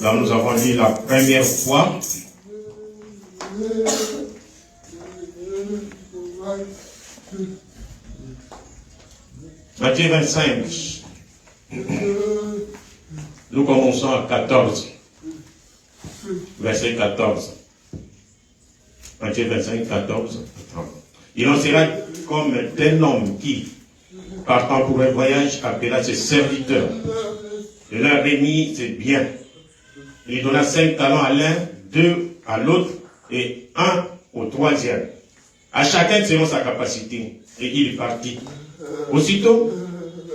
Là, nous avons lu la première fois. Matthieu 25. Nous commençons à 14. Verset 14. Matthieu 25, 14. Il en sera comme un homme qui, partant pour un voyage, appela ses serviteurs. De leur remit ses biens. Il donna 5 talents à l'un, 2 à l'autre et 1 au troisième. À chacun selon sa capacité. Et il partit. Aussitôt,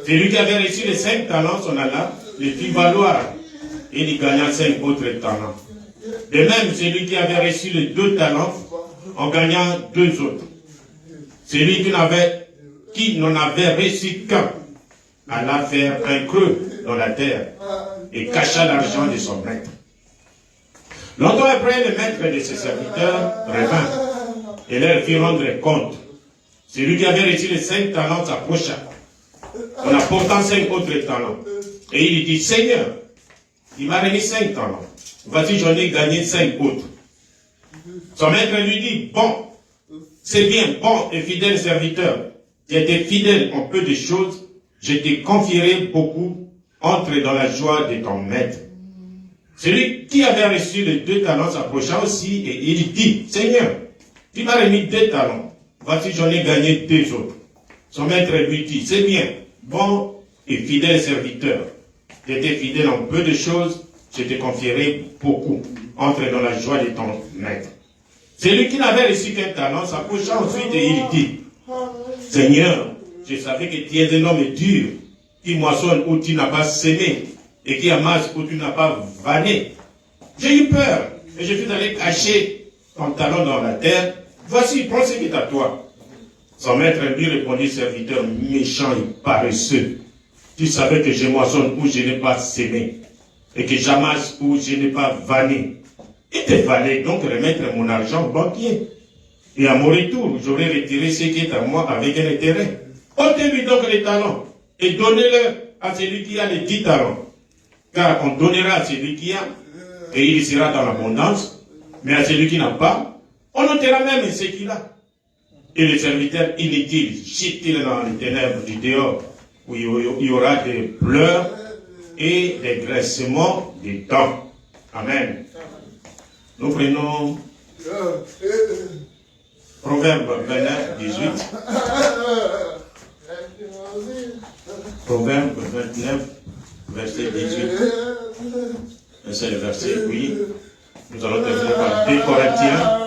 celui qui avait reçu les 5 talents s'en alla, les fit valoir. Et il gagna 5 autres talents. De même, celui qui avait reçu les 2 talents en gagna 2 autres. Celui qui n'en avait reçu qu'un alla faire un creux dans la terre et cacha l'argent de son maître. Longtemps après, le maître de ses serviteurs revint et leur fit rendre compte. Celui qui avait reçu les 5 talents s'approcha en apportant 5 autres talents. Et il dit, Seigneur, il m'a remis 5 talents. Voici, j'en ai gagné 5 autres. Son maître lui dit, bon, c'est bien, bon et fidèle serviteur. Tu étais fidèle en peu de choses, je t'ai confieré beaucoup, entre dans la joie de ton maître. Celui qui avait reçu les 2 talents s'approcha aussi et il dit, Seigneur, tu m'as remis 2 talents. Voici, j'en ai gagné 2 autres. Son maître lui dit, c'est bien, bon et fidèle serviteur. Tu étais fidèle en peu de choses, je te confierai beaucoup. Entre dans la joie de ton maître. Celui qui n'avait reçu qu'un talent s'approcha ensuite et il dit, Seigneur, je savais que tu es un homme dur, qui moissonne où tu n'as pas semé, et qui amasse où tu n'as pas vanné. J'ai eu peur, et je suis allé cacher ton talent dans la terre. Voici, prends ce qui est à toi. Son maître lui répondit, serviteur méchant et paresseux. Tu savais que je moissonne où je n'ai pas semé, et que j'amasse où je n'ai pas vanné. Il te fallait donc remettre mon argent au banquier. Et à mon retour, j'aurais retiré ce qui est à moi avec un intérêt. Ôtez-lui donc les talents et donnez-le à celui qui a les 10 talents. Car on donnera à celui qui a, et il sera dans l'abondance. Mais à celui qui n'a pas, on ôtera même ce qu'il a. Et les serviteurs inutiles, jetez-le dans les ténèbres du dehors, où il y aura des pleurs et des graissements des dents. Amen. Nous prenons Proverbe 29, 18. Proverbe 29, verset 18. C'est le verset, oui. Nous allons terminer par 2 Corinthiens.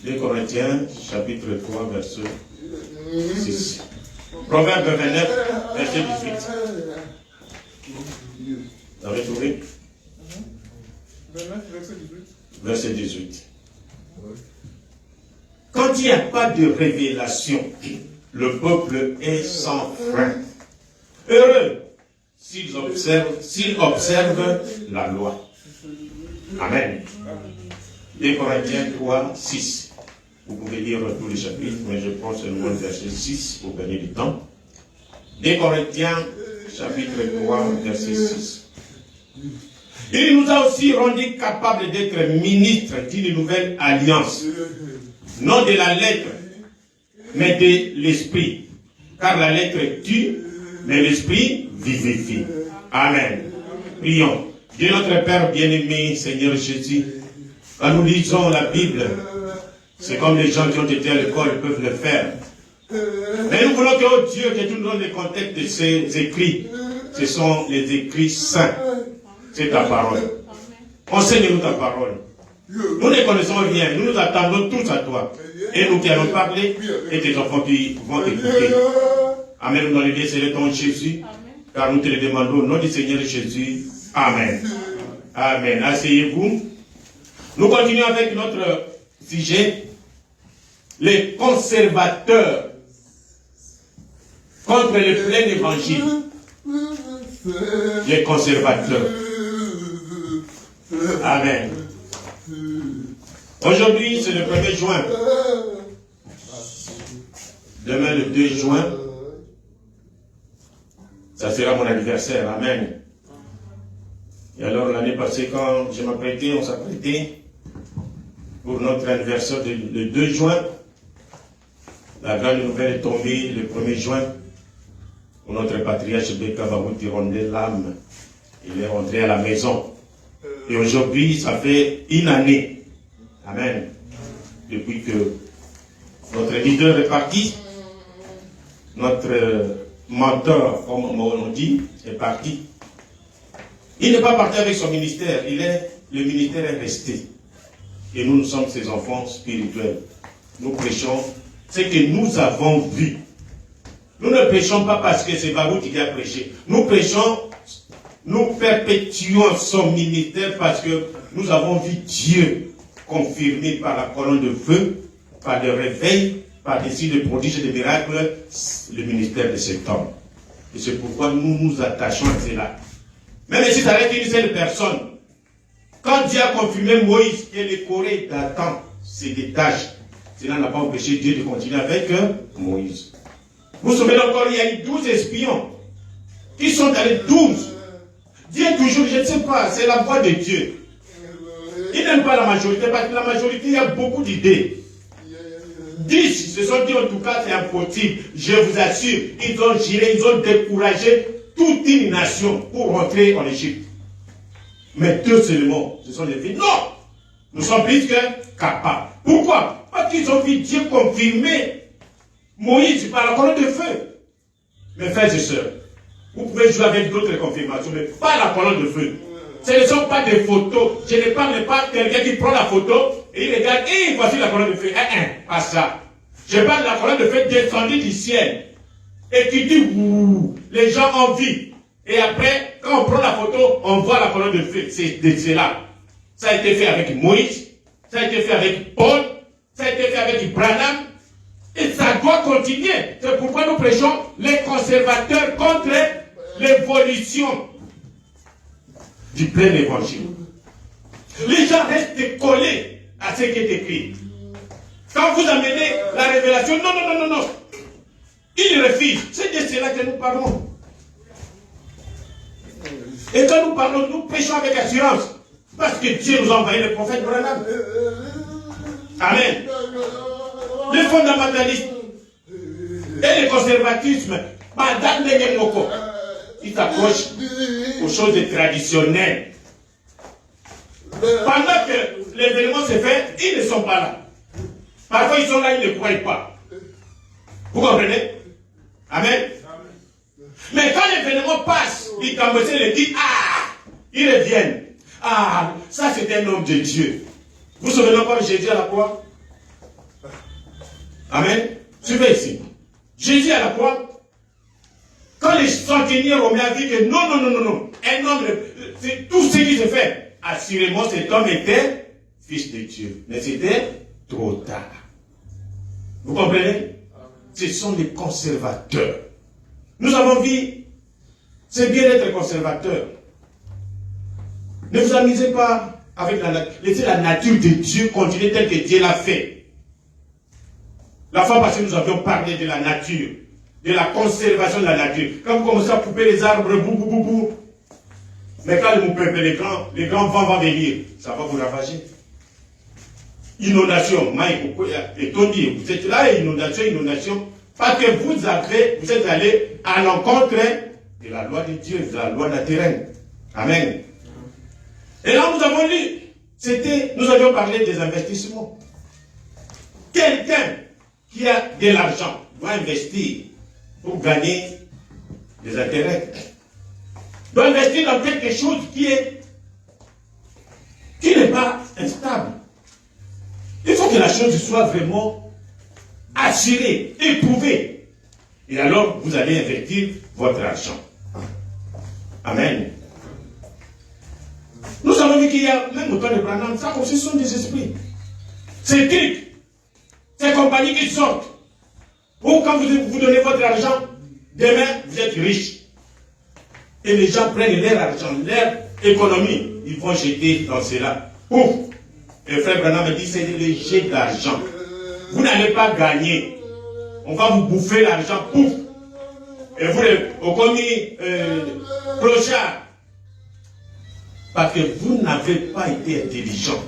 2 Corinthiens, chapitre 3, verset 6. Proverbe 29, verset 18. Vous avez trouvé? 29, verset 18. Verset 18. Quand il n'y a pas de révélation, le peuple est sans frein. Heureux s'ils observent la loi. Amen. 2 Corinthiens 3, 6. Vous pouvez lire tous les chapitres, mais je prends seulement le verset 6 pour gagner du temps. 2 Corinthiens, chapitre 3, verset 6. Il nous a aussi rendu capables d'être ministres d'une nouvelle alliance. Non de la lettre, mais de l'esprit. Car la lettre tue, mais l'esprit vivifie. Amen. Prions. Dieu notre Père bien-aimé, Seigneur Jésus, quand nous lisons la Bible, c'est comme les gens qui ont été à l'école peuvent le faire. Mais nous voulons que, oh Dieu, que tu nous donnes le contexte de ces écrits. Ce sont les écrits saints. C'est ta parole. Enseigne-nous ta parole. Nous ne connaissons rien. Nous nous attendons tous à toi. Et nous qui allons parler, et tes enfants qui vont écouter. Amen. Nous allons le c'est ton Jésus. Car nous te le demandons au nom du Seigneur Jésus. Amen. Amen. Asseyez-vous. Nous continuons avec notre sujet. Les conservateurs contre le plein évangile. Les conservateurs. Amen. Aujourd'hui, c'est le 1er juin. Demain, le 2 juin, ça sera mon anniversaire. Amen. Et alors l'année passée, quand je m'apprêtais, on s'apprêtait pour notre anniversaire le 2 juin. La grande nouvelle est tombée le 1er juin pour notre patriarche Beka Barouti Rondé l'âme. Il est rentré à la maison. Et aujourd'hui, ça fait une année. Amen. Depuis que notre leader est parti, notre mentor, comme on dit, est parti. Il n'est pas parti avec son ministère, le ministère est resté. Et nous sommes ses enfants spirituels. Nous prêchons ce que nous avons vu. Nous ne prêchons pas parce que c'est Barouti qui a prêché. Nous prêchons, nous perpétuons son ministère parce que nous avons vu Dieu confirmé par la colonne de feu, par le réveil, par des signes de prodiges et de miracles, le ministère de cet homme. Et c'est pourquoi nous nous attachons à cela. Même si ça reste une seule personne, quand Dieu a confirmé Moïse que les Corées d'Adam se détachent, cela n'a pas empêché Dieu de continuer avec Moïse. Vous vous souvenez encore, il y a eu 12 espions qui sont allés 12. Dieu toujours, je ne sais pas, c'est la voix de Dieu. Il n'aime pas la majorité parce que la majorité, il y a beaucoup d'idées. 10 se sont dit en tout cas c'est impossible. Je vous assure, ils ont giré, ils ont découragé toute une nation pour rentrer en Égypte. Mais 2 seulement se sont levés. Non! Nous sommes plus que capables. Pourquoi? Parce qu'ils ont vu Dieu confirmer Moïse par la colonne de feu. Mes frères et sœurs, vous pouvez jouer avec d'autres confirmations, mais pas la colonne de feu. Ce ne sont pas des photos. Je ne parle pas de quelqu'un qui prend la photo et il regarde, et voici la colonne de feu. Pas ça. Je parle de la colonne de feu descendue du ciel. Et qui dit, ouh, les gens ont vu. Et après, quand on prend la photo, on voit la colonne de feu. C'est là. Ça a été fait avec Moïse, ça a été fait avec Paul, ça a été fait avec Branham. Et ça doit continuer. C'est pourquoi nous prêchons les conservateurs contre l'évolution du plein évangile. Les gens restent collés à ce qui est écrit. Quand vous amenez la révélation, non. Ils refusent. C'est de cela que nous parlons. Et quand nous parlons, nous prêchons avec assurance. Parce que Dieu nous a envoyé le prophète Branham. Amen. Les fondamentalistes et le conservatisme, Madame Nenyemoko, ils s'approchent aux choses traditionnelles. Pendant que l'événement se fait, ils ne sont pas là. Parfois, ils sont là, ils ne croient pas. Vous comprenez? Amen. Mais quand l'événement passe, ils commencent les disent, ils reviennent. Ça c'est un homme de Dieu. Vous vous souvenez encore de Jésus à la croix? Amen. Suivez ici. Jésus à la croix, quand les centeniers romains vu que non, un homme, c'est tout ce qui se fait. Assurément, cet homme était fils de Dieu. Mais c'était trop tard. Vous comprenez? Ce sont les conservateurs. Nous avons vu, c'est bien d'être conservateur. Ne vous amusez pas avec la nature. Laissez la nature de Dieu continuer telle que Dieu l'a fait. La fois passée, nous avions parlé de la nature, de la conservation de la nature. Quand vous commencez à couper les arbres, bou. Mais quand vous coupez les grands vents vont venir, ça va vous ravager. Inondation, et Tony, vous êtes là, inondation, parce que vous êtes allé à l'encontre de la loi de Dieu, de la loi naturelle. Amen. Et là, nous avons lu, nous avions parlé des investissements. Quelqu'un qui a de l'argent doit investir pour gagner des intérêts. Doit investir dans quelque chose qui n'est pas instable. Il faut que la chose soit vraiment assurée, éprouvée. Et alors, vous allez investir votre argent. Amen. Nous avons vu qu'il y a, même au temps de Branham, ça aussi sont des esprits. Ces trucs, ces compagnies qui sortent. Ou quand vous donnez votre argent, demain, vous êtes riche. Et les gens prennent leur argent, leur économie, ils vont jeter dans cela. Ouf! Et le frère Branham me dit, c'est le jet d'argent. Vous n'allez pas gagner. On va vous bouffer l'argent, pouf! Et vous, au commis clochard, Parce que vous n'avez pas été intelligent.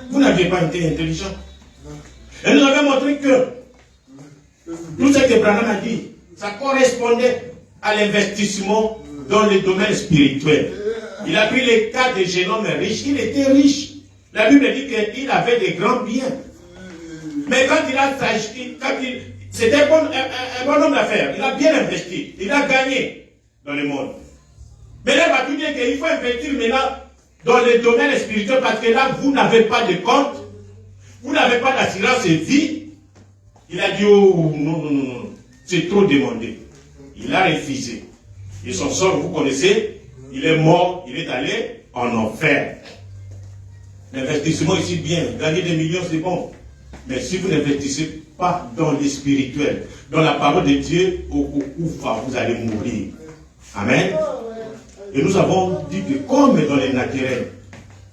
Vous n'avez pas été intelligent. Et nous avons montré que tout ce que Branham a dit, ça correspondait à l'investissement dans le domaine spirituel. Il a pris le cas des jeunes hommes riches. Il était riche. La Bible dit qu'il avait des grands biens. Mais quand il a c'était un bon homme d'affaires. Il a bien investi. Il a gagné dans le monde. Mais là, il va tout dire qu'il faut investir maintenant dans le domaine spirituel parce que là, vous n'avez pas de compte. Vous n'avez pas d'assurance vie. Il a dit, oh non. C'est trop demandé. Il a refusé. Et son sort, vous connaissez, il est mort, il est allé en enfer. L'investissement ici, bien, gagner des millions, c'est bon. Mais si vous n'investissez pas dans le spirituel, dans la parole de Dieu, vous allez mourir. Amen. Et nous avons dit que comme dans les naturels,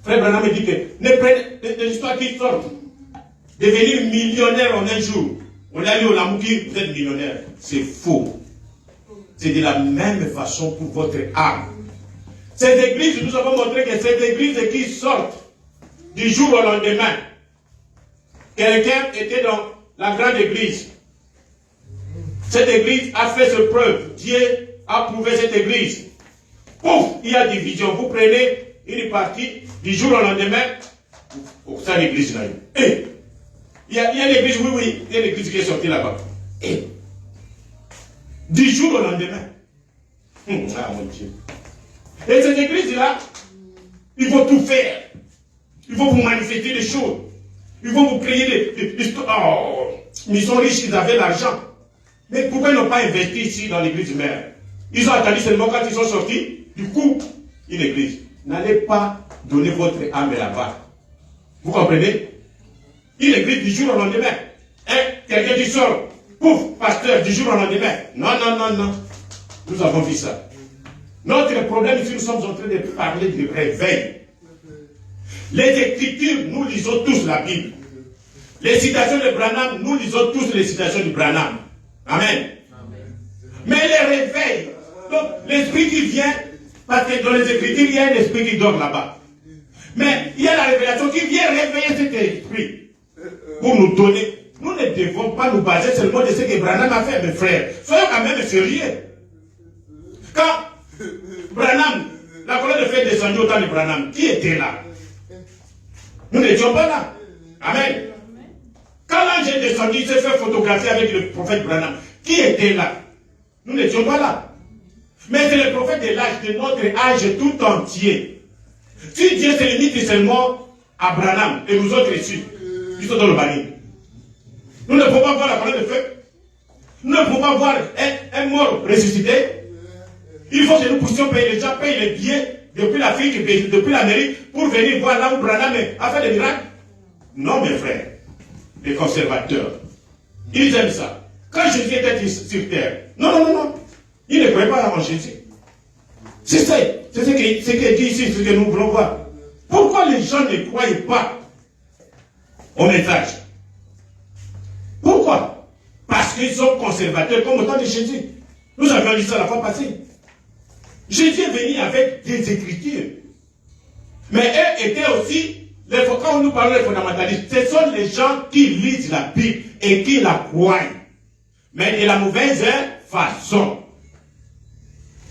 Frère Branham dit que ne prenez des histoires qui sortent. Devenir millionnaire en un jour. On a dit au Lamouki, vous êtes millionnaire. C'est faux. C'est de la même façon pour votre âme. Ces églises, nous avons montré que ces églises qui sortent du jour au lendemain. Quelqu'un était dans la grande église. Cette église a fait ses preuves. Dieu a prouvé cette église. Pouf, il y a division. Vous prenez une partie du jour au lendemain. Ça, l'église là. Et il y a l'église, oui, il y a l'église qui est sortie là-bas. Et du jour au lendemain. Ah mon Dieu. Et cette église-là, il faut tout faire. Il faut vous manifester des choses. Il faut vous créer des oh, ils sont riches, ils avaient l'argent. Mais pourquoi ils n'ont pas investi ici dans l'église mère? Ils ont attendu seulement quand ils sont sortis. Du coup, une église. N'allez pas donner votre âme là-bas. Vous comprenez? Une église du jour au lendemain. Quelqu'un qui sort. Pouf, pasteur, du jour au lendemain. Non. Nous avons vu ça. Notre problème ici, nous sommes en train de parler du réveil. Les Écritures, nous lisons tous la Bible. Les citations de Branham, nous lisons tous les citations de Branham. Amen. Mais les réveils, donc l'esprit qui vient, parce que dans les Écritures, il y a un esprit qui dort là-bas. Mais il y a la révélation qui vient réveiller cet esprit pour nous donner. Nous ne devons pas nous baser seulement de ce que Branham a fait, mes frères. Soyons quand même sérieux. Quand Branham, la colonne de feu descendue au temps de Branham, qui était là? Nous n'étions pas là. Amen. Quand l'ange est descendu, il s'est fait photographier avec le prophète Branham. Qui était là? Nous n'étions pas là. Mais c'est le prophète de l'âge, de notre âge tout entier. Si Dieu se limite seulement à Branham et nous autres ici, qui sont dans le banni, nous ne pouvons pas voir la colonne de feu. Nous ne pouvons pas voir un mort ressuscité. Il faut que nous puissions payer les gens, payer les billets depuis l'Afrique, depuis l'Amérique, pour venir voir là où Branham a fait des miracles. Non, mes frères, les conservateurs, ils aiment ça. Quand Jésus était sur terre, non. Ils ne croyaient pas en Jésus. C'est ça, c'est ce qui est dit ici, ce que nous voulons voir. Pourquoi les gens ne croient pas au message? Pourquoi? Parce qu'ils sont conservateurs comme au temps de Jésus. Nous avions dit ça la fois passée. Jésus est venu avec des Écritures. Mais eux étaient aussi, quand nous parlons des fondamentalistes, ce sont les gens qui lisent la Bible et qui la croient. Mais de la mauvaise façon.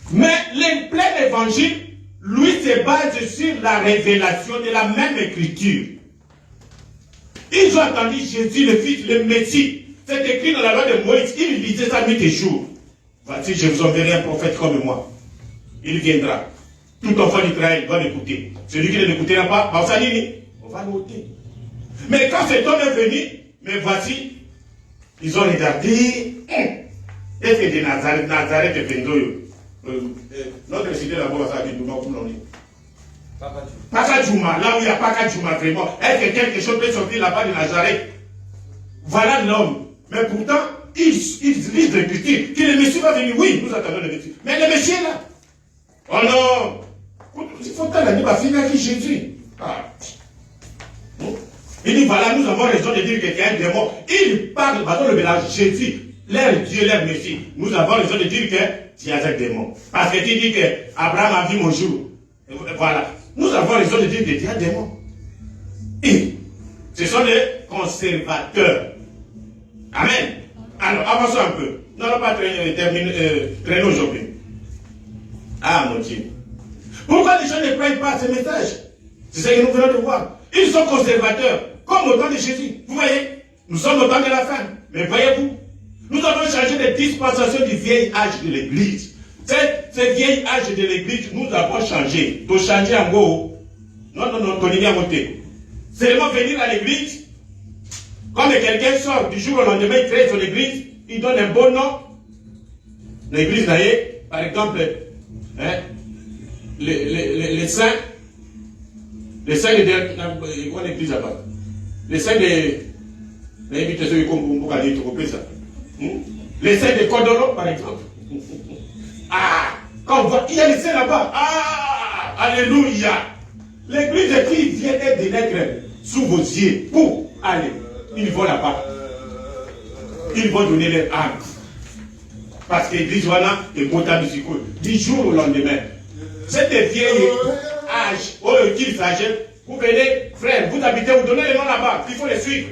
Mais le plein évangile, lui, se base sur la révélation de la même Écriture. Ils ont entendu Jésus, le Fils, le Messie. C'est écrit dans la loi de Moïse. Il lisait ça nuit et jour. Voici, je vous enverrai un prophète comme moi. Il viendra. Tout enfant d'Israël doit l'écouter. Celui qui ne l'écoutera pas, on va l'ôter. Mais quand cet homme est venu, mais voici, ils ont regardé. Est-ce que de Nazareth est Pendoyo? Notre cité là-bas, ça a dit Douma, comme l'on dit. Pakadjouma, là où il y a Pakadjouma, vraiment. Est-ce que quelque chose peut sortir là-bas de Nazareth? Voilà l'homme. Mais pourtant, ils lisent l'Écriture. Que le Messie va venir, oui, nous attendons le Messie. Mais le Messie est là. Oh non! Il faut que la finir qui Jésus. Ah. Il dit voilà, nous avons raison de dire qu'il y a un démon. Il parle, pardon, le mélange Jésus, leur Dieu, leur Messie. Nous avons raison de dire tu as un démon. Parce que tu dis que Abraham a vu mon jour. Voilà. Nous avons raison de dire que tu as un démon. Et ce sont des conservateurs. Amen. Alors, avançons un peu. Nous n'allons pas traîner aujourd'hui. Ah, mon Dieu. Pourquoi les gens ne prennent pas ce message? C'est ce que nous venons de voir. Ils sont conservateurs, comme au temps de Jésus. Vous voyez, nous sommes au temps de la fin. Mais voyez-vous, nous avons changé de dispensation du vieil âge de l'Église. Ce vieil âge de l'Église, nous avons changé. Pour changer en gros, non, ton à monter. Seulement venir à l'Église, quand quelqu'un sort du jour au lendemain, il crée son Église, il donne un bon nom. L'Église d'ailleurs, par exemple, hein, les saints, les saints de l'église là-bas, les saints de les saints de Kodoro, par exemple. Ah, quand on voit, il y a les saints là-bas. Ah, alléluia. L'église qui vient de naître sous vos yeux pour aller, ils vont là-bas. Ils vont donner leur âme. Parce que l'église voilà est potable du jour au lendemain. C'est des vieilles âges, oh le qu'il s'agit, vous venez, frère, vous habitez, vous donnez les noms là-bas, il faut les suivre.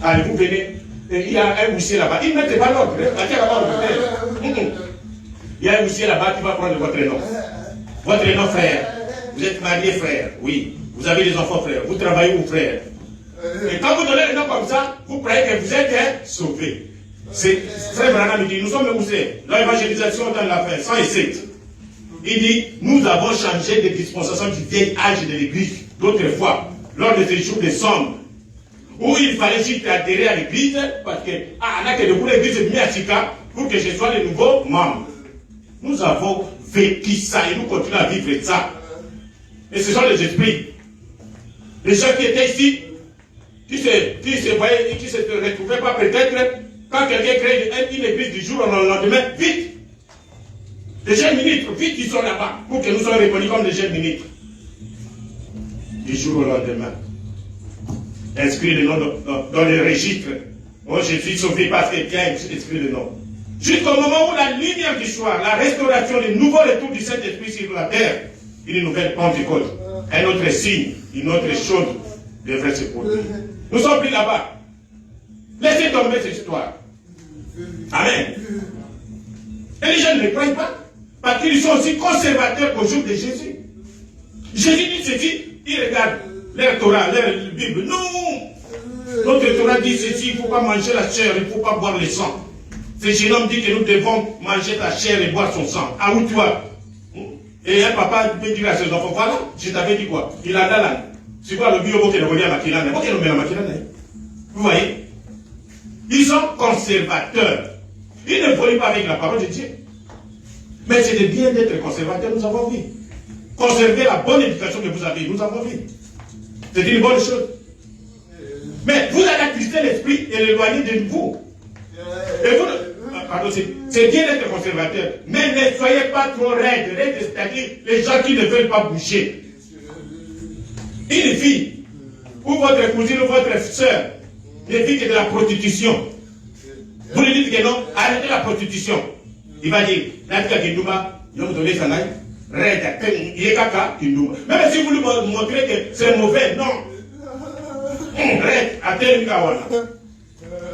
Allez, vous venez, il y a un huissier là-bas, il ne met pas l'ordre, il y a un huissier là-bas qui va prendre votre nom. Votre nom, frère. Vous êtes marié, frère, oui. Vous avez des enfants, frère. Vous travaillez où, frère? Et quand vous donnez le nom comme ça, vous croyez que vous êtes sauvé. C'est Frère Branham dit, nous sommes où c'est? L'évangélisation dans la fin, 107. Il dit, nous avons changé de dispensation du vieil âge de l'église. D'autres fois, lors de ces jours de somme, où il fallait juste adhérer à l'église, parce que, là, que de vous l'église est mis à Sika, pour que je sois le nouveau membre. Nous avons vécu ça et nous continuons à vivre ça. Et ce sont les esprits. Les gens qui étaient ici, qui se voyaient et qui ne se retrouvaient pas peut-être, quand quelqu'un crée une église du jour au lendemain, vite. Les jeunes ministres, vite, ils sont là-bas, pour que nous soyons reconnus comme des jeunes ministres. Du jour au lendemain. Inscrit le nom dans le registre. Oh, je suis sauvé parce que bien inscrit le nom. Jusqu'au moment où la lumière du soir, la restauration, le nouveau retour du Saint-Esprit sur la terre, une nouvelle Pentecôte, un autre signe, une autre chose devrait se produire. Nous sommes plus là-bas. Laissez tomber cette histoire. Amen. Et les gens ne les croient pas. Parce qu'ils sont aussi conservateurs qu'au jour de Jésus. Jésus dit ceci, ils regardent leur Torah, leur Bible. Non! Notre Torah dit ceci, il ne faut pas manger la chair, il ne faut pas boire le sang. Ce jeune homme dit que nous devons manger la chair et boire son sang. Ah, où toi? Et un papa peut dire à ses enfants, voilà, je t'avais dit quoi? Il a là. C'est quoi le bio qui est revenu à Makilane? Vous voyez? Ils sont conservateurs. Ils ne volent pas avec la parole de Dieu. Mais c'est de bien d'être conservateur, nous avons vu. Conserver la bonne éducation que vous avez, nous avons vu. C'est une bonne chose. Mais vous allez attrister l'esprit et l'éloigner de vous. Et vous, pardon, c'est bien d'être conservateur. Mais ne soyez pas trop raides. C'est-à-dire les gens qui ne veulent pas bouger. Une fille, ou votre cousine, ou votre soeur, ne vit que de la prostitution. Vous lui dites que non, arrêtez la prostitution. Il va dire, même si vous lui montrez que c'est mauvais, non.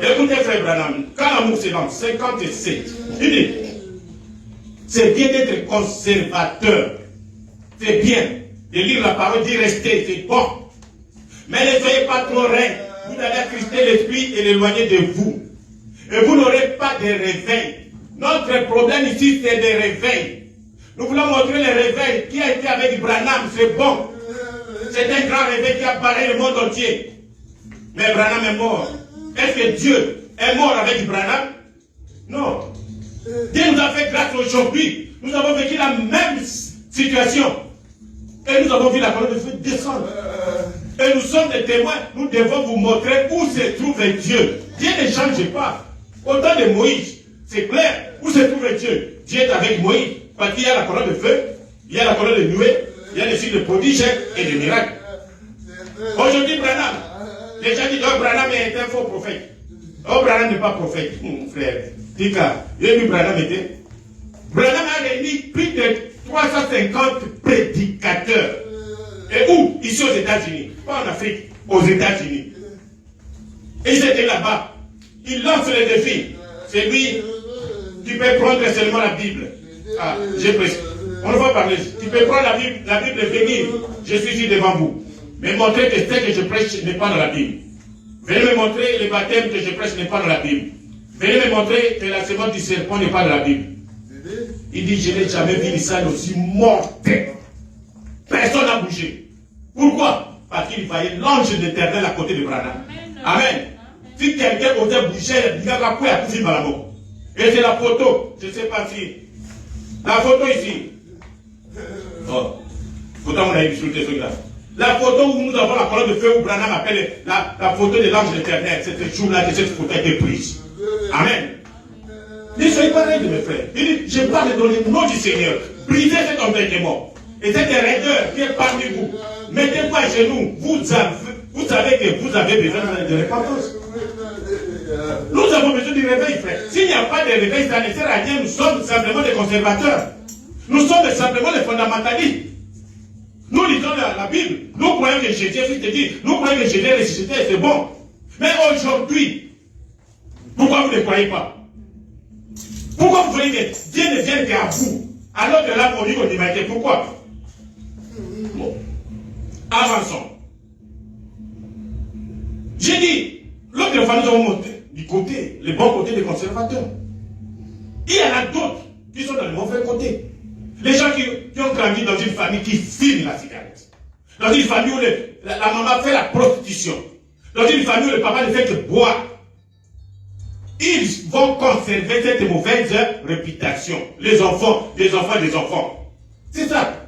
Écoutez, frère Branham, quand l'amour c'est dans 57, il dit, c'est bien d'être conservateur. C'est bien de lire la parole, d'y rester, c'est bon. Mais ne soyez pas trop raides. Vous allez attrister l'esprit et l'éloigner de vous. Et vous n'aurez pas de réveil. Notre problème ici, c'est des réveils. Nous voulons montrer le réveil qui a été avec Branham, c'est bon. C'est un grand réveil qui a barré le monde entier. Mais Branham est mort. Est-ce que Dieu est mort avec Branham? Non. Dieu nous a fait grâce aujourd'hui. Nous avons vécu la même situation. Et nous avons vu la colonne de feu descendre. Et nous sommes des témoins. Nous devons vous montrer où se trouve Dieu. Dieu ne change pas. Au temps de Moïse, c'est clair. Où se trouve Dieu? Dieu est avec Moïse. Parce qu'il y a la colonne de feu, il y a la colonne de nuée, il y a les signes de prodiges et de miracles. Aujourd'hui, Branham, les gens disent, oh, Branham est un faux prophète. Oh, Branham n'est pas prophète. Frère, Tika, il y a eu Branham était. Branham a réuni plus de 350 prédicateurs. Et où? Ici aux États-Unis. Pas en Afrique, aux États-Unis. Et ils étaient là-bas. Il lance le défi. C'est lui qui peut prendre seulement la Bible. Ah, j'ai presque. On ne va parler. Tu peux prendre la Bible et venir. Je suis ici devant vous. Mais montrer que ce que je prêche n'est pas dans la Bible. Venez me montrer le baptême que je prêche n'est pas dans la Bible. Venez me montrer que la semence du serpent n'est pas dans la Bible. Il dit, je n'ai jamais vu ça aussi mortel. Personne n'a bougé. Pourquoi? Parce qu'il voyait l'ange de l'Éternel à côté de Branham. Amen. Si quelqu'un osait bouger, il y a quoi à tout dans la mort. Et c'est la photo. Je ne sais pas si. La photo ici. Oh. Pourtant, on a vu sur le téléphone. La photo où nous avons la colonne de feu où Branham appelle la photo de l'ange de l'Éternel. C'est ce jour-là que cette photo a été prise. Amen. Ne soyez pas raide, mes frères. Il dit, je parle dans le nom du Seigneur. Brisez cet entêtement. Et cette raideur qui est parmi vous. Mettez-vous à genoux. Vous savez que vous avez besoin de repentance. Nous avons besoin du réveil, frère. S'il n'y a pas de réveil, ça ne sert à rien. Nous sommes simplement des conservateurs. Nous sommes simplement des fondamentalistes. Nous lisons la Bible. Nous croyons que Jésus est fils de Dieu. Nous croyons que Jésus est ressuscité. C'est bon. Mais aujourd'hui, pourquoi vous ne croyez pas? Pourquoi vous voyez que Dieu ne vient qu'à vous? Alors que là, on dit qu'on dit, mais pourquoi? Bon. Avançons. J'ai dit, l'autre fois, nous avons monté du côté, le bon côté des conservateurs. Il y en a d'autres qui sont dans le mauvais côté. Les gens qui ont grandi dans une famille qui fume la cigarette. Dans une famille où la maman fait la prostitution. Dans une famille où le papa ne fait que boire. Ils vont conserver cette mauvaise réputation. Les enfants, des enfants, des enfants. C'est ça.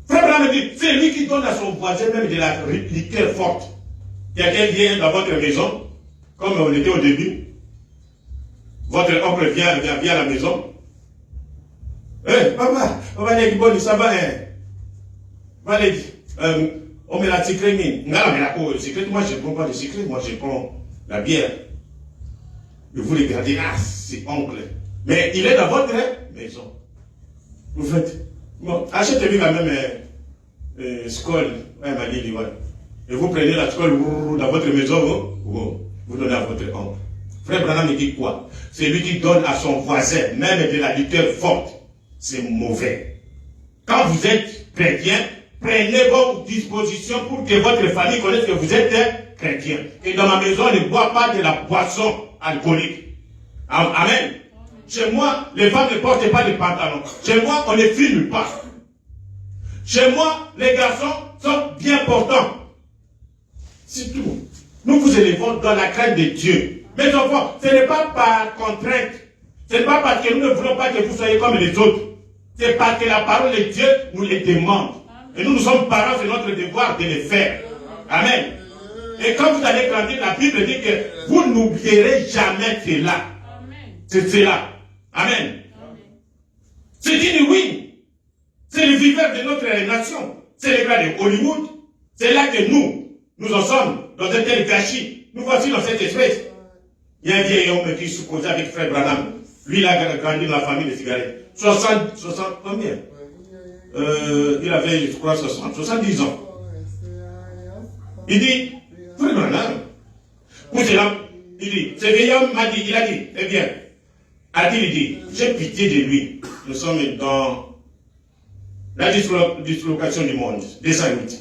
Frère Branham dit, c'est lui qui donne à son voisin même de la liqueur forte. Quelqu'un vient dans votre maison, comme on était au début. Votre oncle vient à la maison. Papa, ça va, on met la secret, moi je ne prends pas de secret, moi je prends la bière. Et vous regardez, c'est oncle. Mais il est dans votre maison. Vous faites, bon, achetez-lui quand même Skol, elle m'a dit, et vous prenez la Skol dans votre maison, vous donnez à votre oncle. Frère Branham me dit quoi? C'est lui qui donne à son voisin, même de la liqueur forte. C'est mauvais. Quand vous êtes chrétien, prenez vos dispositions pour que votre famille connaisse que vous êtes chrétien. Et dans ma maison, on ne boit pas de la boisson alcoolique. Amen. Chez moi, les femmes ne portent pas de pantalons. Chez moi, on ne fume pas. Chez moi, les garçons sont bien portants. C'est tout. Nous vous élevons dans la crainte de Dieu. Mes enfants, ce n'est pas par contrainte. Ce n'est pas parce que nous ne voulons pas que vous soyez comme les autres. C'est parce que la parole de Dieu nous les demande. Et nous sommes parents, c'est notre devoir de les faire. Amen. Et quand vous allez grandir, la Bible dit que vous n'oublierez jamais cela. C'est cela. Amen. C'est une oui. C'est le viveur de notre nation. C'est le gars de Hollywood. C'est là que nous en sommes, dans un tel gâchis. Nous voici dans cette espèce. Il y a un vieil homme qui se causait avec frère Branham. Lui, il a grandi dans la famille de cigarettes. 60 combien? Il avait, je crois, 70 ans. Il dit, frère Branham, pour cela, il dit, ce vieil homme m'a dit, il a dit, eh bien, a-t-il dit, j'ai pitié de lui. Nous sommes dans la dislocation du monde, 208.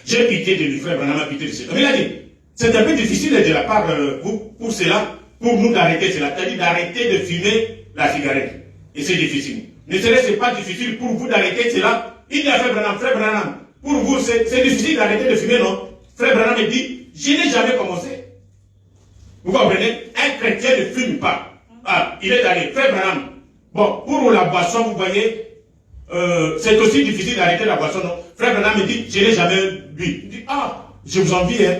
J'ai pitié de lui, frère Branham a pitié de cet homme. Il a dit, c'est un peu difficile de la part pour cela, pour nous d'arrêter cela. C'est-à-dire d'arrêter de fumer la cigarette. Et c'est difficile. Ne serait-ce pas difficile pour vous d'arrêter cela? Il dit à frère Branham, pour vous c'est difficile d'arrêter de fumer, non? Frère Branham me dit, je n'ai jamais commencé. Vous comprenez? Un chrétien ne fume pas. Ah, il est allé. Frère Branham, bon, pour la boisson, vous voyez, c'est aussi difficile d'arrêter la boisson, non? Frère Branham me dit, je n'ai jamais bu. Il dit, ah, je vous envie, hein.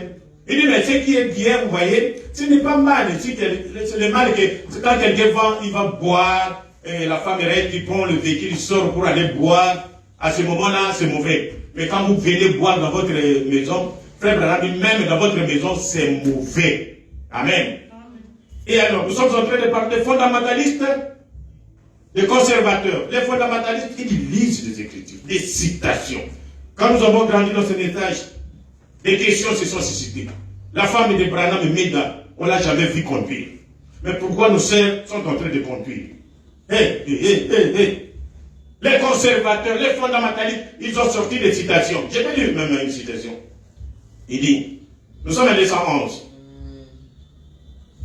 Il dit, mais ce qui est bien, vous voyez, ce n'est pas mal. C'est le mal que quand quelqu'un va, il va boire, et la femme est qui prend le véhicule, il sort pour aller boire. À ce moment-là, c'est mauvais. Mais quand vous venez boire dans votre maison, frère Branham, même dans votre maison, c'est mauvais. Amen. Et alors, nous sommes en train de parler des fondamentalistes, des conservateurs. Les fondamentalistes, ils lisent les Écritures, des citations. Quand nous avons grandi dans ce message, des questions se sont suscitées. La femme de Branham Meda, on ne l'a jamais vu conduire. Mais pourquoi nos sœurs sont en train de conduire? Les conservateurs, les fondamentalistes, ils ont sorti des citations. J'ai pas lu même une citation. Il dit, nous sommes à 211.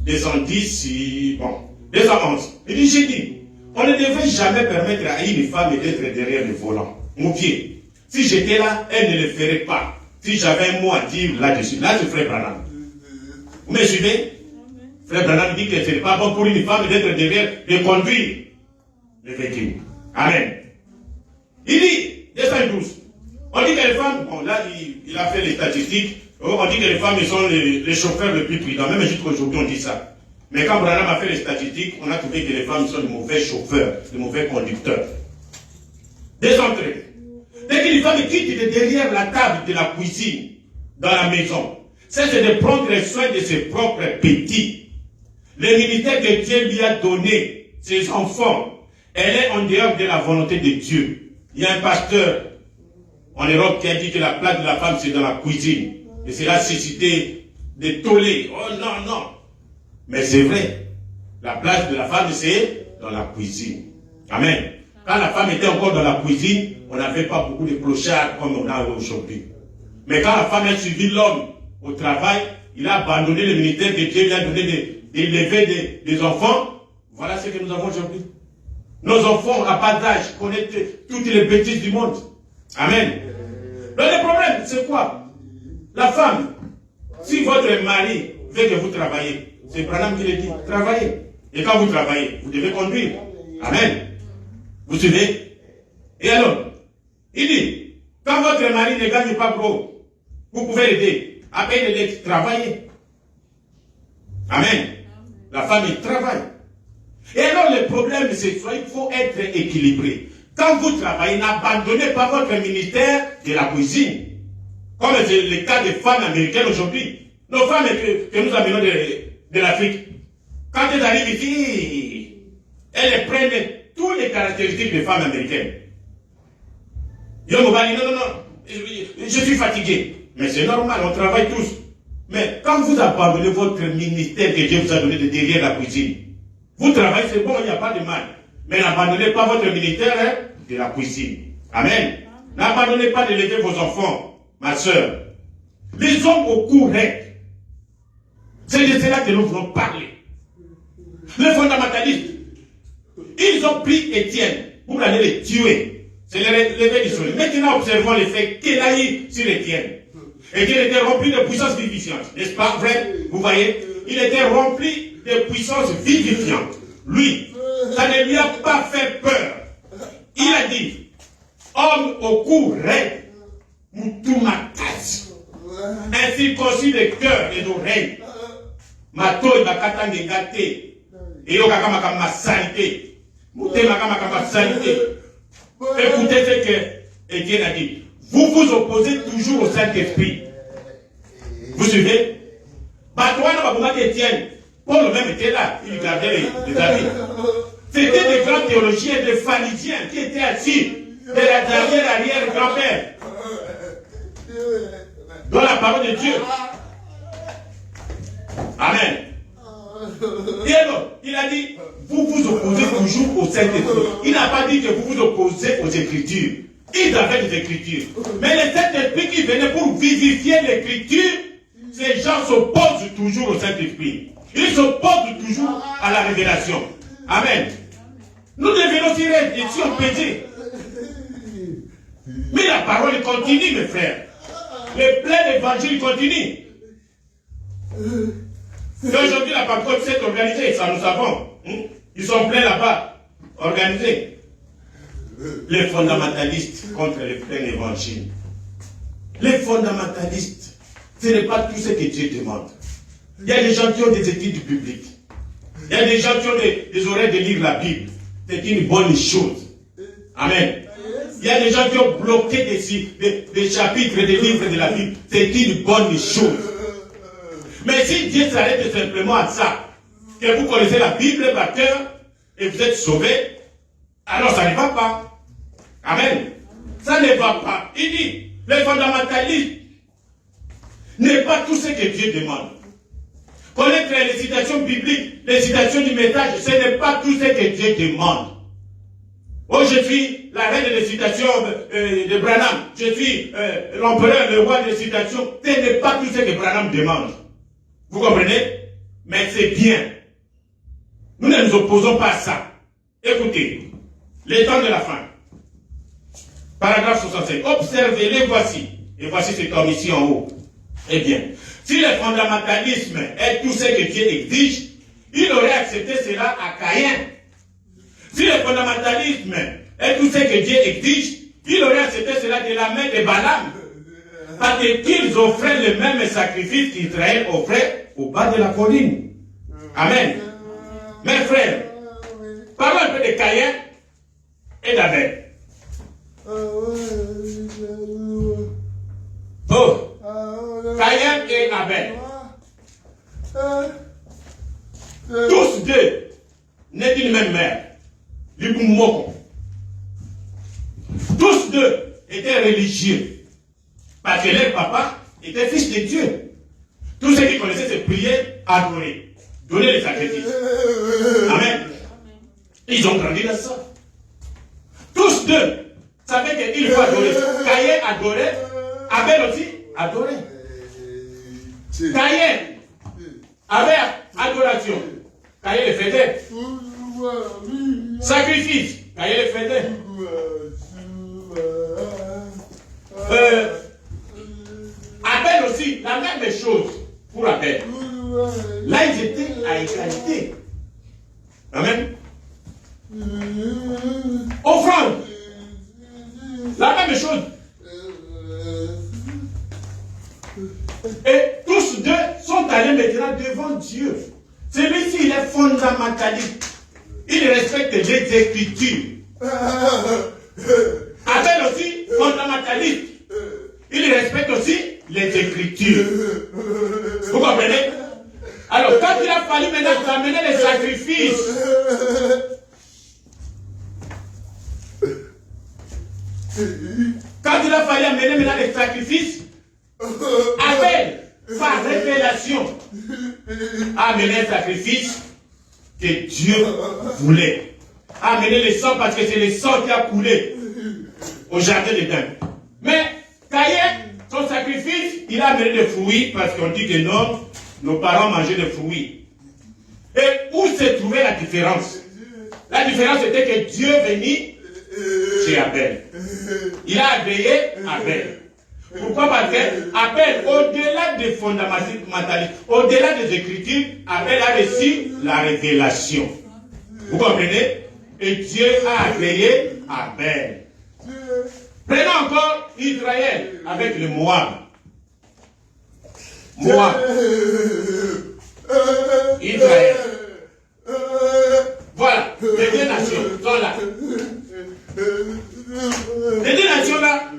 210, bon, 211. Il dit, j'ai dit, on ne devait jamais permettre à une femme d'être derrière le volant. Mon pied. Si j'étais là, elle ne le ferait pas. Si j'avais un mot à dire là-dessus, là, c'est Frère Branham. Vous me suivez? Frère Branham dit que ce n'est pas bon pour une femme d'être derrière, de conduire le véhicule. Amen. Il dit, 212. On dit que les femmes, bon là, il a fait les statistiques, on dit que les femmes sont les chauffeurs les plus prudents. Même jusqu'aujourd'hui, on dit ça. Mais quand Branham a fait les statistiques, on a trouvé que les femmes sont de mauvais chauffeurs, de mauvais conducteurs. 213. Dès qu'une femme quitte de derrière la table de la cuisine, dans la maison, c'est de prendre soin de ses propres petits. Le ministère que Dieu lui a donné, ses enfants, elle est en dehors de la volonté de Dieu. Il y a un pasteur en Europe qui a dit que la place de la femme c'est dans la cuisine. Et c'est là suscité des tollés. Oh non, non. Mais c'est vrai. La place de la femme c'est dans la cuisine. Amen. Quand la femme était encore dans la cuisine, on n'avait pas beaucoup de clochards comme on a aujourd'hui. Mais quand la femme a suivi l'homme au travail, il a abandonné le ministère que Dieu lui a donné d'élever des enfants. Voilà ce que nous avons aujourd'hui. Nos enfants, à bas d'âge, connaissent toutes les bêtises du monde. Amen. Donc le problème, c'est quoi? La femme, si votre mari veut que vous travaillez, c'est Branham qui le dit, travaillez. Et quand vous travaillez, vous devez conduire. Amen. Vous suivez? Et alors, il dit, quand votre mari ne gagne pas gros, vous pouvez l'aider. À peine l'aider, travailler. Amen. La femme, il travaille. Et alors, le problème, c'est qu'il faut être équilibré. Quand vous travaillez, n'abandonnez pas votre ministère de la cuisine. Comme c'est le cas des femmes américaines aujourd'hui. Nos femmes que nous amenons de l'Afrique, quand elles arrivent ici, elles prennent toutes les caractéristiques des femmes américaines. Yo Mobali, non, je suis fatigué. Mais c'est normal, on travaille tous. Mais quand vous abandonnez votre ministère que Dieu vous a donné de derrière la cuisine, vous travaillez, c'est bon, il n'y a pas de mal. Mais n'abandonnez pas votre ministère de la cuisine. Amen. N'abandonnez pas d'élever vos enfants, ma soeur. Les hommes au cou raide. C'est de cela que nous voulons parler. Les fondamentalistes, ils ont pris Étienne pour aller le tuer. C'est le lever du soleil. Maintenant, observons les faits qu'il a eu sur Étienne. Étienne était rempli de puissance vivifiante. N'est-ce pas vrai? Vous voyez? Il était rempli de puissance vivifiante. Lui, ça ne lui a pas fait peur. Il a dit, homme au cou raide, Moutoumakazi, incirconcis de cœur et d'oreilles, Matoi bakata ngengate, et yokaka makama salité, Mouté makama salité. Écoutez ce que Étienne a dit. Vous vous opposez toujours au Saint-Esprit. Vous suivez? Batouana Baboumaki Étienne, Paul même était là, il gardait les habits. C'était des grands théologiens, des pharisiens qui étaient assis de la dernière arrière-grand-père. Dans la parole de Dieu. Amen. Et alors, il a dit, vous vous opposez toujours au Saint-Esprit. Il n'a pas dit que vous vous opposez aux Écritures. Ils avaient des Écritures. Mais le Saint-Esprit qui venait pour vivifier l'Écriture, ces gens s'opposent toujours au Saint-Esprit. Ils s'opposent toujours à la révélation. Amen. Nous devenons si raides et si empêchés. Mais la parole continue, mes frères. Le plein d'évangile continue. Aujourd'hui, la Pentecôte s'est organisée, ça nous savons. Ils sont pleins là-bas, organisés. Les fondamentalistes contre le plein évangile. Les fondamentalistes, ce n'est pas tout ce que Dieu demande. Il y a des gens qui ont des études bibliques. Il y a des gens qui ont des oreilles de lire la Bible. C'est une bonne chose. Amen. Il y a des gens qui ont bloqué des chapitres des livres de la Bible. C'est une bonne chose. Mais si Dieu s'arrête simplement à ça, que vous connaissez la Bible par cœur et vous êtes sauvés, alors ça ne va pas. Amen. Ça ne va pas. Il dit, le fondamentalisme n'est pas tout ce que Dieu demande. Connaître les citations bibliques, les citations du message, ce n'est pas tout ce que Dieu demande. Oh, je suis la reine des citations de Branham. Je suis l'empereur, le roi des citations. Ce n'est pas tout ce que Branham demande. Vous comprenez? Mais c'est bien. Nous ne nous opposons pas à ça. Écoutez, les temps de la fin. Paragraphe 65. Observez-les, voici. Et voici ce comme ici en haut. Eh bien, si le fondamentalisme est tout ce que Dieu exige, il aurait accepté cela à Caïn. Si le fondamentalisme est tout ce que Dieu exige, il aurait accepté cela de la main de Balaam. Parce qu'ils offraient le même sacrifice qu'Israël offrait au bas de la colline. Amen. Mes frères, parlons un peu de Caïn et d'Abel. Oh, Caïn et Abel. Tous deux nés d'une même mère. Tous deux étaient religieux. Parce que leur papa était fils de Dieu. Tous ceux qui connaissaient se prier, adorer. Donner les sacrifices. Amen. Ils ont grandi dans ça. Tous deux savaient qu'il faut adorer. Caïn adorait. Abel aussi adorait. Caïn avait adoration. Caïn le faisait. Sacrifice. Caïn le faisait. Abel aussi, la même chose pour Abel. Là, ils étaient à égalité. Amen. Offrande. La même chose. Et tous deux sont allés maintenant devant Dieu. Celui-ci, il est fondamentaliste. Il respecte les Écritures. Abel aussi, fondamentaliste. Il respecte aussi les Écritures. Vous comprenez? Alors, quand il a fallu maintenant amener les sacrifices, quand il a fallu amener maintenant les sacrifices, Abel, par révélation, a amené un sacrifice que Dieu voulait. A amené le sang parce que c'est le sang qui a coulé au jardin d'Éden. Mais Caïn, son sacrifice, il a amené des fruits parce qu'on dit que non, nos parents mangeaient des fruits. Et où se trouvait la différence? La différence était que Dieu venait chez Abel. Il a agréé Abel. Pourquoi? Parce que Abel, au-delà des fondamentalistes, au-delà des Écritures, Abel a reçu la révélation. Vous comprenez? Et Dieu a agréé Abel. Prenons encore Israël avec le Moab. Moab. Israël. Voilà, les deux nations sont là. Les deux nations là,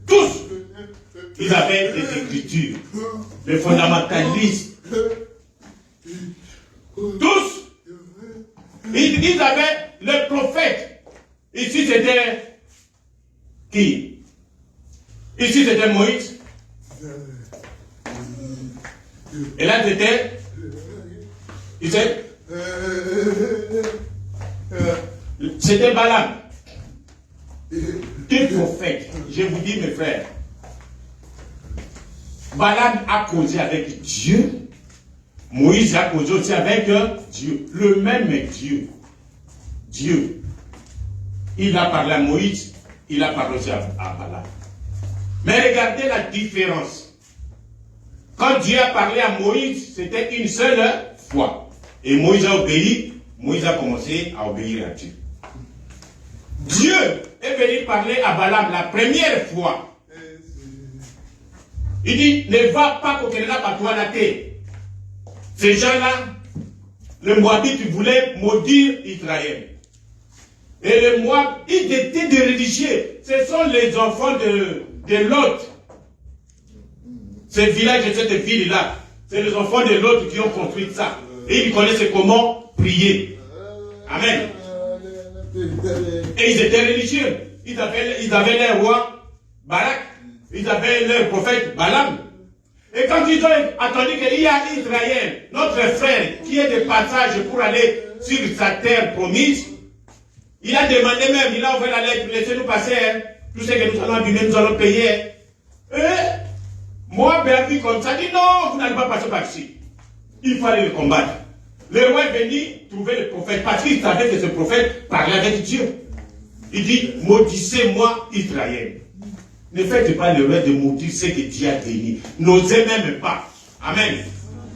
tous, ils avaient des Écritures, les fondamentalistes. Tous, ils avaient le prophète. Ici c'était qui? Ici c'était Moïse. Et là c'était Balaam. Deux prophètes. Je vous dis mes frères. Balaam a causé avec Dieu. Moïse a causé aussi avec Dieu. Le même Dieu. Dieu. Il a parlé à Moïse. Il a parlé aussi à Balaam. Mais regardez la différence. Quand Dieu a parlé à Moïse, c'était une seule fois. Et Moïse a obéi. Moïse a commencé à obéir à Dieu. Dieu est venu parler à Balaam la première fois. Il dit, ne va pas au Canada par toi la terre. Ces gens-là, les Moabites voulaient maudire Israël. Et les Moabites, ils étaient des religieux. Ce sont les enfants de Lot. Ce village et cette ville-là, c'est les enfants de Lot qui ont construit ça. Et ils connaissaient comment prier. Amen. Et ils étaient religieux. Ils avaient leur roi Barak. Ils avaient leur prophète Balaam. Et quand ils ont attendu qu'il y a Israël, notre frère, qui est de passage pour aller sur sa terre promise, il a demandé même, il a ouvert la lettre, laissez-nous passer, hein. Tout ce que nous allons abîmer, nous allons payer. Et moi, Béatrice, comme ça, dit non, vous n'allez pas passer par ici. Il fallait le combattre. Le roi est venu trouver le prophète, parce qu'il savait que ce prophète parlait avec Dieu. Il dit, maudissez-moi Israël. Ne faites pas l'erreur de maudire ce que Dieu a béni. N'osez même pas. Amen.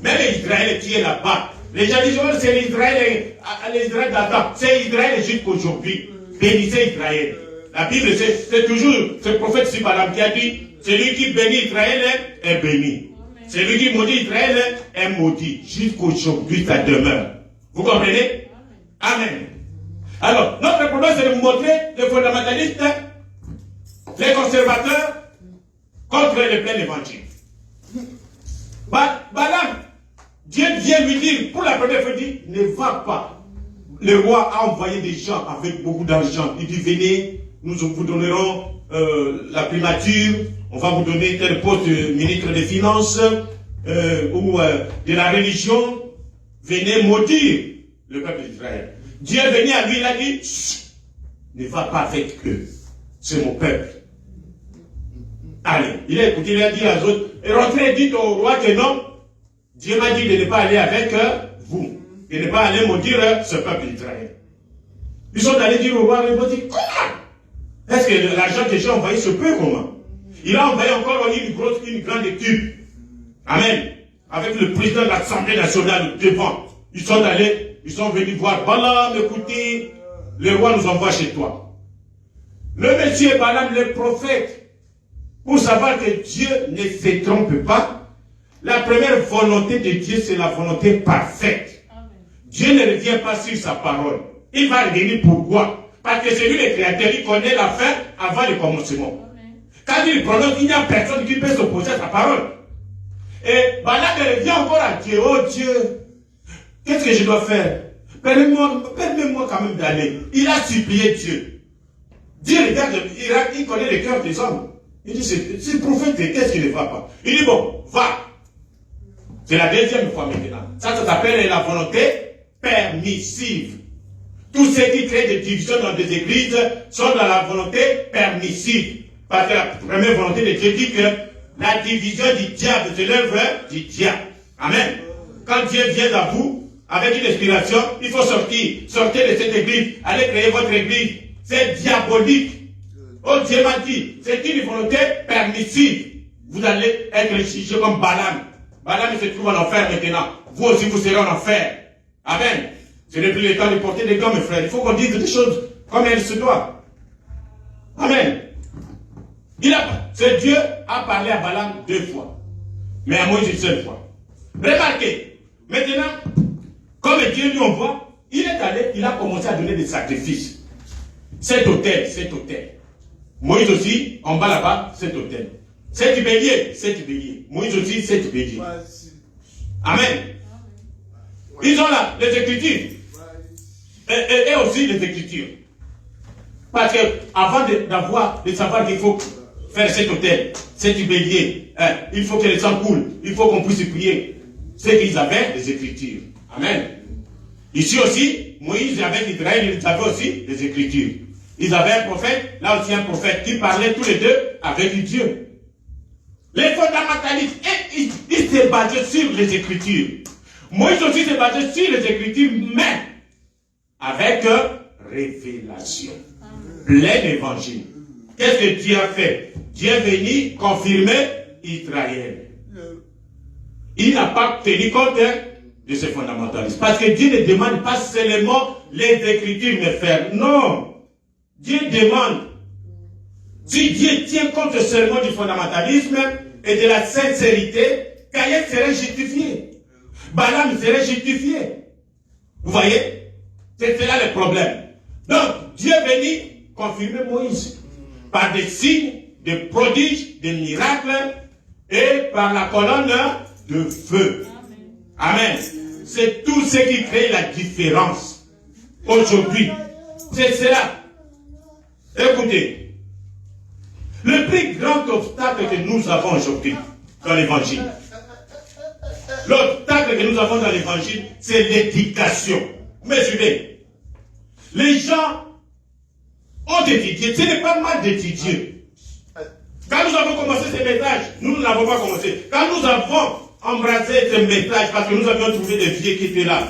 Même Israël qui est là-bas. Les gens disent, oh, c'est l'Israël d'Adam. C'est Israël jusqu'aujourd'hui. Bénissez Israël. La Bible, c'est toujours ce prophète Sibalam qui a dit, celui qui bénit Israël est béni. Celui qui maudit Israël est maudit. Jusqu'aujourd'hui, ça demeure. Vous comprenez? Amen. Alors, notre problème, c'est de vous montrer les fondamentalistes, les conservateurs, contre le plein évangile. Balaam, Dieu vient lui dire, pour la première fois, il dit, ne va pas. Le roi a envoyé des gens avec beaucoup d'argent. Il dit, venez, nous vous donnerons la primature, on va vous donner tel poste de ministre des Finances ou de la religion. Venez maudire le peuple d'Israël. Dieu est venu à lui, il a dit, ne va pas avec eux. C'est mon peuple. Allez, il a écouté, il a dit aux autres, et rentrez et dites au roi que non, Dieu m'a dit de ne pas aller avec vous, de ne pas aller maudire ce peuple d'Israël. Ils sont allés dire au roi, ils vont dire, comment? Est-ce que l'argent que j'ai envoyé se peut comment? Il a envoyé encore une grande équipe. Amen. Avec le président de l'Assemblée nationale devant. Ils sont allés, ils sont venus voir Balaam, écoutez, le roi nous envoie chez toi. Le monsieur Balaam, le prophète, pour savoir que Dieu ne se trompe pas, la première volonté de Dieu, c'est la volonté parfaite. Amen. Dieu ne revient pas sur sa parole. Il va revenir pourquoi? Parce que c'est lui le créateur, il connaît la fin avant le commencement. Amen. Quand il prononce, il n'y a personne qui peut s'opposer à sa parole. Et Balaam revient encore à Dieu. Oh Dieu, qu'est-ce que je dois faire? Permets-moi quand même d'aller. Il a supplié Dieu. Dieu regarde, il connaît le cœur des hommes. Il dit, c'est le prophète, qu'est-ce qui ne va pas? Il dit, bon, va. C'est la deuxième fois maintenant. Ça s'appelle la volonté permissive. Tous ceux qui créent des divisions dans des églises sont dans la volonté permissive. Parce que la première volonté de Dieu dit que la division du diable, c'est l'œuvre du diable. Amen. Quand Dieu vient à vous, avec une inspiration, il faut sortir. Sortez de cette église, allez créer votre église. C'est diabolique. Oh, Dieu m'a dit, c'est une volonté permissive. Vous allez être jugé comme Balaam. Balaam se trouve en enfer maintenant. Vous aussi, vous serez en enfer. Amen. Ce n'est plus le temps de porter des gants, mes frères. Il faut qu'on dise des choses comme elles se doivent. Amen. Dieu a parlé à Balaam 2 fois. Mais à Moïse une seule fois. Remarquez. Maintenant, comme Dieu lui envoie, il est allé, il a commencé à donner des sacrifices. Cet autel. Moïse aussi, en bas là-bas, cet autel. Cet bélier. Moïse aussi, cet bélier. Amen. Ils ont là les Écritures. Et aussi les Écritures. Parce que avant de savoir qu'il faut faire cet autel, cet bélier, il faut que le sang coule, il faut qu'on puisse prier. C'est qu'ils avaient les Écritures. Amen. Ici aussi, Moïse avec Israël, ils avaient aussi les Écritures. Ils avaient un prophète, là aussi un prophète, qui parlait tous les deux avec Dieu. Les fondamentalistes, ils se basaient sur les Écritures. Moïse aussi se basait sur les Écritures, mais avec révélation. Plein évangile. Qu'est-ce que Dieu a fait? Dieu est venu confirmer Israël. Il n'a pas tenu compte de ces fondamentalistes. Parce que Dieu ne demande pas seulement les Écritures, mes frères. Non. Dieu demande. Si Dieu tient compte seulement du fondamentalisme et de la sincérité, Caïn serait justifié. Balaam serait justifié. Vous voyez? C'est là le problème. Donc, Dieu est venu confirmer Moïse par des signes, des prodiges, des miracles et par la colonne de feu. Amen. c'est tout ce qui crée la différence. Aujourd'hui, c'est cela. Écoutez, le plus grand obstacle que nous avons aujourd'hui dans l'évangile, l'obstacle que nous avons dans l'évangile, c'est l'éducation. Mais suivez, les gens ont étudié, ce n'est pas mal d'étudier. Quand nous avons commencé ce message, nous ne l'avons pas commencé. Quand nous avons embrassé ce message, parce que nous avions trouvé des vieux qui étaient là,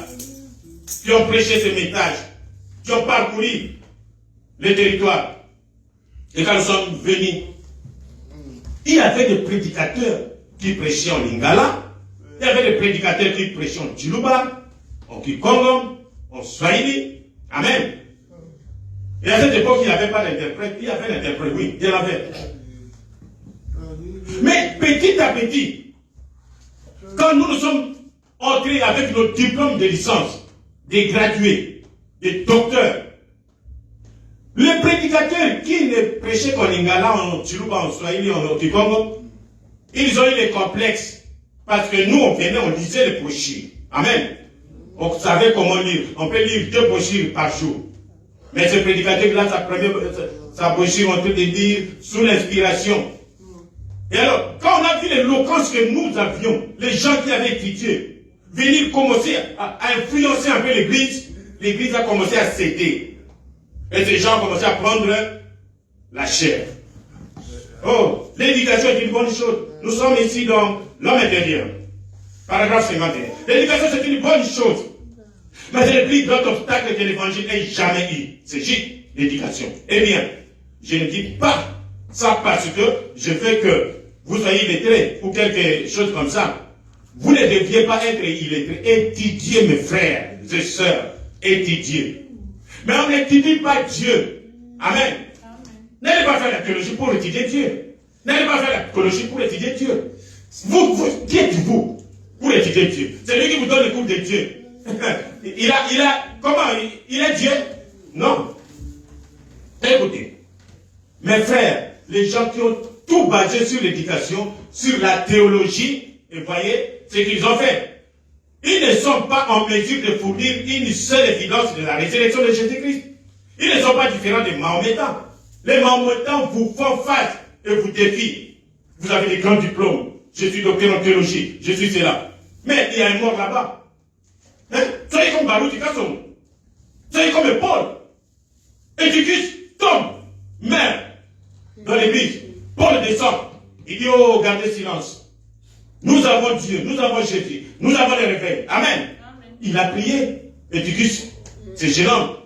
qui ont prêché ce message, qui ont parcouru les territoires. Et quand nous sommes venus, il y avait des prédicateurs qui prêchaient en lingala, il y avait des prédicateurs qui prêchaient en Djuluba, en Kikongo, en Swahili. Amen. Et à cette époque, il n'y avait pas d'interprète. Il y avait l'interprète, oui, il y en avait. Mais petit à petit, quand nous sommes entrés avec nos diplômes de licence, des gradués, des docteurs, les prédicateurs qui ne prêchaient qu'en lingala, en Djuluba, en Swahili, en Kikongo, ils ont eu des complexes. Parce que nous, on venait, on lisait les brochures. Amen. On savait comment lire. On peut lire 2 brochures par jour. Mais ce prédicateur-là, sa brochure, on peut lire sous l'inspiration. Et alors, quand on a vu l'éloquence que nous avions, les gens qui avaient étudié, venir commencer à influencer un peu l'église a commencé à céder. Et ces gens ont commencé à prendre la chair. Oh, l'éducation est une bonne chose. Nous sommes ici dans l'homme intérieur. Paragraphe 51. L'éducation, c'est une bonne chose. Mais c'est le plus grand obstacle que l'évangile ait jamais eu. C'est juste l'éducation. Eh bien, je ne dis pas ça parce que je veux que vous soyez illettrés ou quelque chose comme ça. Vous ne deviez pas être illettrés. Étudiez, mes frères et sœurs. Étudiez. Mais on n'étudie pas Dieu. Amen. N'allez pas faire la théologie pour étudier Dieu. N'allez pas faire la théologie pour étudier Dieu. Qui êtes-vous pour étudier Dieu? C'est lui qui vous donne le cours de Dieu. Il est Dieu? Non. Écoutez, mes frères, les gens qui ont tout basé sur l'éducation, sur la théologie, et voyez ce qu'ils ont fait. Ils ne sont pas en mesure de fournir une seule évidence de la résurrection de Jésus-Christ. Ils ne sont pas différents des Mahométans. Les Mahométans vous font face et vous défient. Vous avez des grands diplômes. Je suis docteur en théologie. Je suis cela. Mais il y a un mort là-bas. Hein? Soyez comme Baruch Kasson. Soyez comme Paul. Édicus tombe. Mère. Dans l'église. Paul descend. Il dit, oh, gardez silence. Nous avons Dieu. Nous avons Jésus. Nous avons le réveil. Amen. Amen. Il a prié. Édicus. C'est gênant.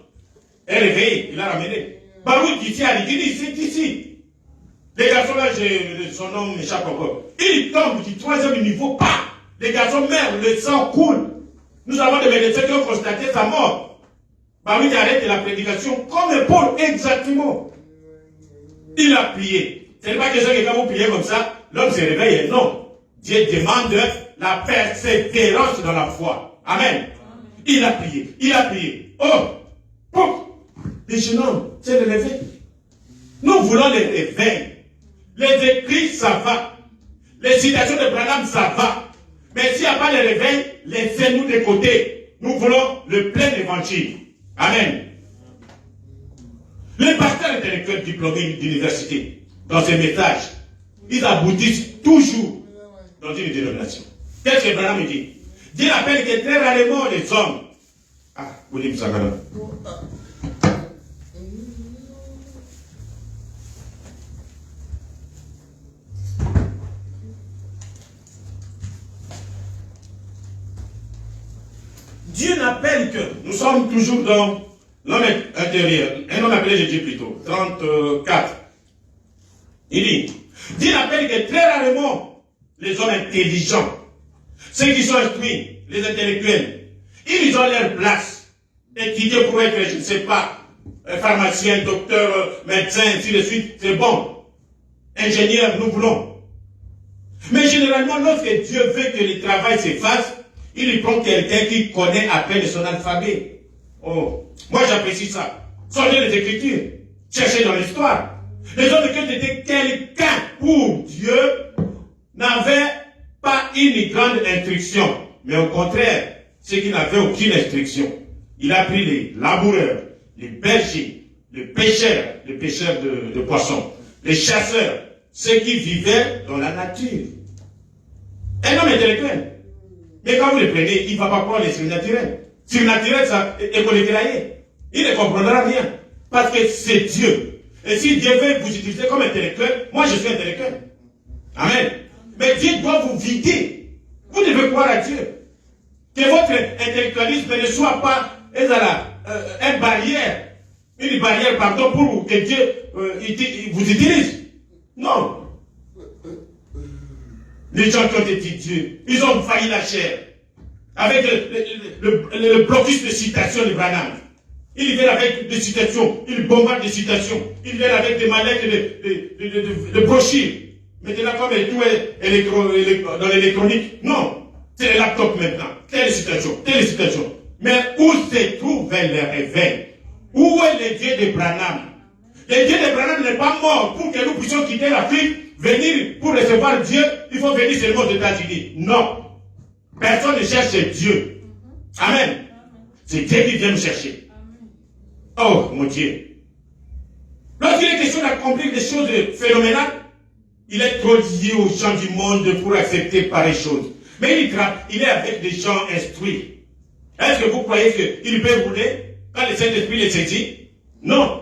est réveillé, il l'a ramené. Baruch ici à l'église, c'est ici. Les garçons là, son nom m'échappe encore. Il tombe du 3e niveau, pas. Les garçons meurent, le sang coule. Nous avons des médecins qui ont constaté sa mort. Baruch arrête la prédication comme Paul, exactement. Il a prié. Ce n'est pas question que quand vous priez comme ça, l'homme se réveille. Non. Dieu demande la persévérance dans la foi. Amen. Il a prié. Il a prié. Oh! Pouf! Les jeunes hommes, c'est le réveil. Nous voulons les réveils. Les écrits, ça va. Les citations de Branham, ça va. Mais s'il n'y a pas de réveil, laissez-nous de côté. Nous voulons le plein évangile. Amen. Les pasteurs intellectuels diplômés d'université, dans ces messages, ils aboutissent toujours dans une dénomination. Qu'est-ce que Branham dit? Dieu appelle que très rarement les hommes. Ah, vous dites ça maintenant. Dieu n'appelle que, nous sommes toujours dans l'homme intérieur, un homme appelé Jésus plutôt, 34. Il dit, Dieu n'appelle que très rarement les hommes intelligents, ceux qui sont instruits, les intellectuels. Ils ont leur place, étudier pour être, je ne sais pas, pharmacien, docteur, médecin, ainsi de suite, c'est bon. Ingénieur, nous voulons. Mais généralement, lorsque Dieu veut que le travail se fasse, il y prend quelqu'un qui connaît à peine son alphabet. Oh, moi j'apprécie ça. Sortez les Écritures. Cherchez dans l'histoire. Les hommes de Dieu étaient quelqu'un où Dieu n'avait pas une grande instruction. Mais au contraire, ceux qui n'avaient aucune instruction. Il a pris les laboureurs, les bergers, les pêcheurs de poissons, les chasseurs, ceux qui vivaient dans la nature. Un homme intellectuel. Mais quand vous le prenez, il ne va pas prendre les surnaturels. Surnaturel, ça est collégraillé. Il ne comprendra rien. Parce que c'est Dieu. Et si Dieu veut vous utiliser comme intellectuel, moi je suis intellectuel. Amen. Mais Dieu doit vous vider. Vous devez croire à Dieu. Que votre intellectualisme ne soit pas une barrière, pour que Dieu vous utilise. Non. Les gens qui ont été Dieu, ils ont failli la chair. Avec le blocus de citations de Branham. Ils viennent avec des citations, ils bombardent des citations, ils viennent avec des mallettes de brochures. Maintenant, comme tout est dans l'électronique, non, c'est les laptops maintenant, telle citation. Mais où se trouve le réveil? Où est le Dieu de Branham? Le Dieu de Branham n'est pas mort pour que nous puissions quitter l'Afrique, venir pour recevoir Dieu, il faut venir seulement aux États-Unis. Non. Personne ne cherche Dieu. Amen. C'est Dieu qui vient nous chercher. Oh, mon Dieu. Lorsqu'il est question d'accomplir des choses phénoménales, il est trop lié aux gens du monde pour accepter pareilles choses. Mais il est avec des gens instruits. Est-ce que vous croyez qu'il peut rouler quand le Saint-Esprit les saisit? Non.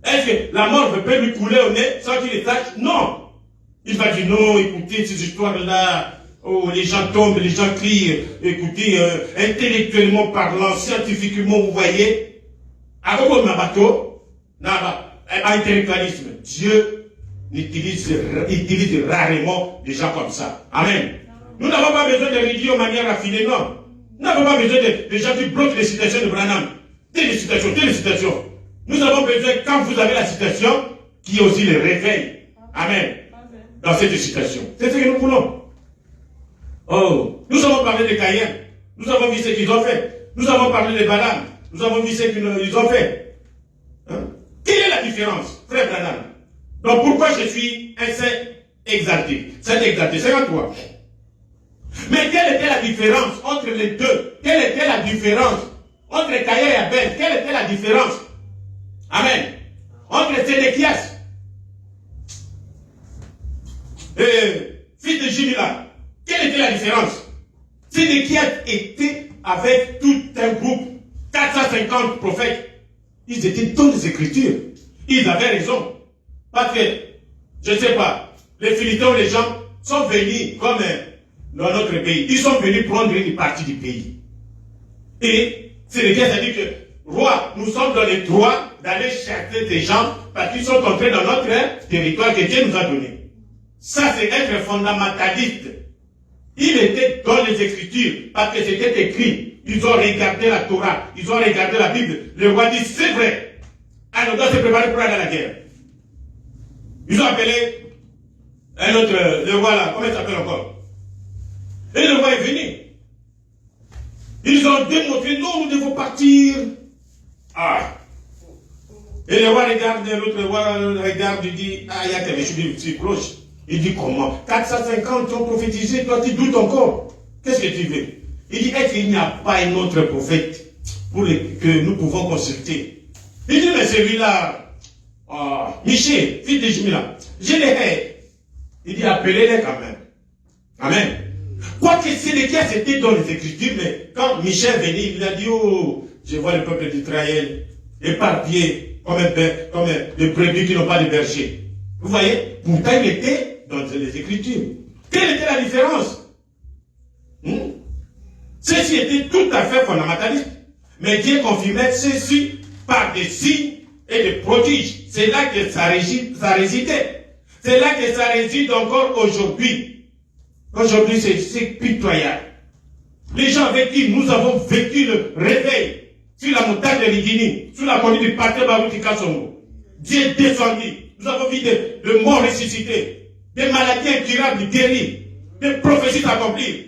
Est-ce que la mort peut lui couler au nez sans qu'il les sache? Non. Il va dire non, écoutez, ces histoires-là, oh, les gens tombent, les gens crient, écoutez, intellectuellement parlant, scientifiquement, vous voyez, avec un bateau, intellectualisme, Dieu utilise rarement des gens comme ça. Amen. Nous n'avons pas besoin de réduire de manière raffinée, non. Nous n'avons pas besoin de gens qui bloquent les citations de Branham. Telle citation. Nous avons besoin, quand vous avez la citation, qui est aussi le réveil. Amen. Dans cette citation. C'est ce que nous voulons. Oh, nous avons parlé de Caïn. Nous avons vu ce qu'ils ont fait. Nous avons parlé de Balaam. Nous avons vu ce qu'ils ont fait. Hein? Quelle est la différence, frère Branham? Donc pourquoi je suis un saint exalté? Saint exalté, c'est à toi. Mais quelle était la différence entre les deux? Quelle était la différence entre Caïn et Abel? Quelle était la différence? Amen. Entre Sédéchias et fils de Jimila. Quelle était la différence? Sédéchias était avec tout un groupe, 450 prophètes. Ils étaient dans les Écritures. Ils avaient raison. Parce que, je ne sais pas, les Philistins, les gens sont venus comme dans notre pays. Ils sont venus prendre une partie du pays. Et Sédéchias a dit que, roi, nous sommes dans les droits d'aller chasser ces gens parce qu'ils sont entrés dans notre territoire que Dieu nous a donné. Ça, c'est être fondamentaliste. Il était dans les Écritures parce que c'était écrit. Ils ont regardé la Torah, ils ont regardé la Bible. Le roi dit, c'est vrai. Alors, on doit se préparer pour aller à la guerre. Ils ont appelé un autre, le roi là, comment il s'appelle encore? Et le roi est venu. Ils ont démontré, non, nous devons partir. Ah. Et le roi regarde, l'autre roi regarde, il dit, ah, il y a quelque chose de si proche. Il dit, comment? 450 ont prophétisé, toi tu doutes encore. Qu'est-ce que tu veux? Il dit, est-ce qu'il n'y a pas un autre prophète que nous pouvons consulter? Il dit, mais celui-là, Michel, fils de Jimila, je les hais. Il dit, appelez-les quand même. Amen. Quoique Sédéchias était dans les Écritures, mais quand Michel venait, il a dit, oh, je vois le peuple d'Israël éparpillé comme des brebis qui n'ont pas de berger. Vous voyez? Pourtant, il était dans les Écritures. Quelle était la différence? Ceci était tout à fait fondamentaliste. Mais Dieu confirmait ceci par des signes et des prodiges. C'est là que ça résidait. C'est là que ça réside encore aujourd'hui. Aujourd'hui, c'est pitoyable. Les gens avec qui nous avons vécu le réveil sur la montagne de Ligini, sous la conduite du Pater Baruti Kassongo. Dieu est descendu. Nous avons vu de morts ressuscités, des maladies incurables guéries, des prophéties accomplies.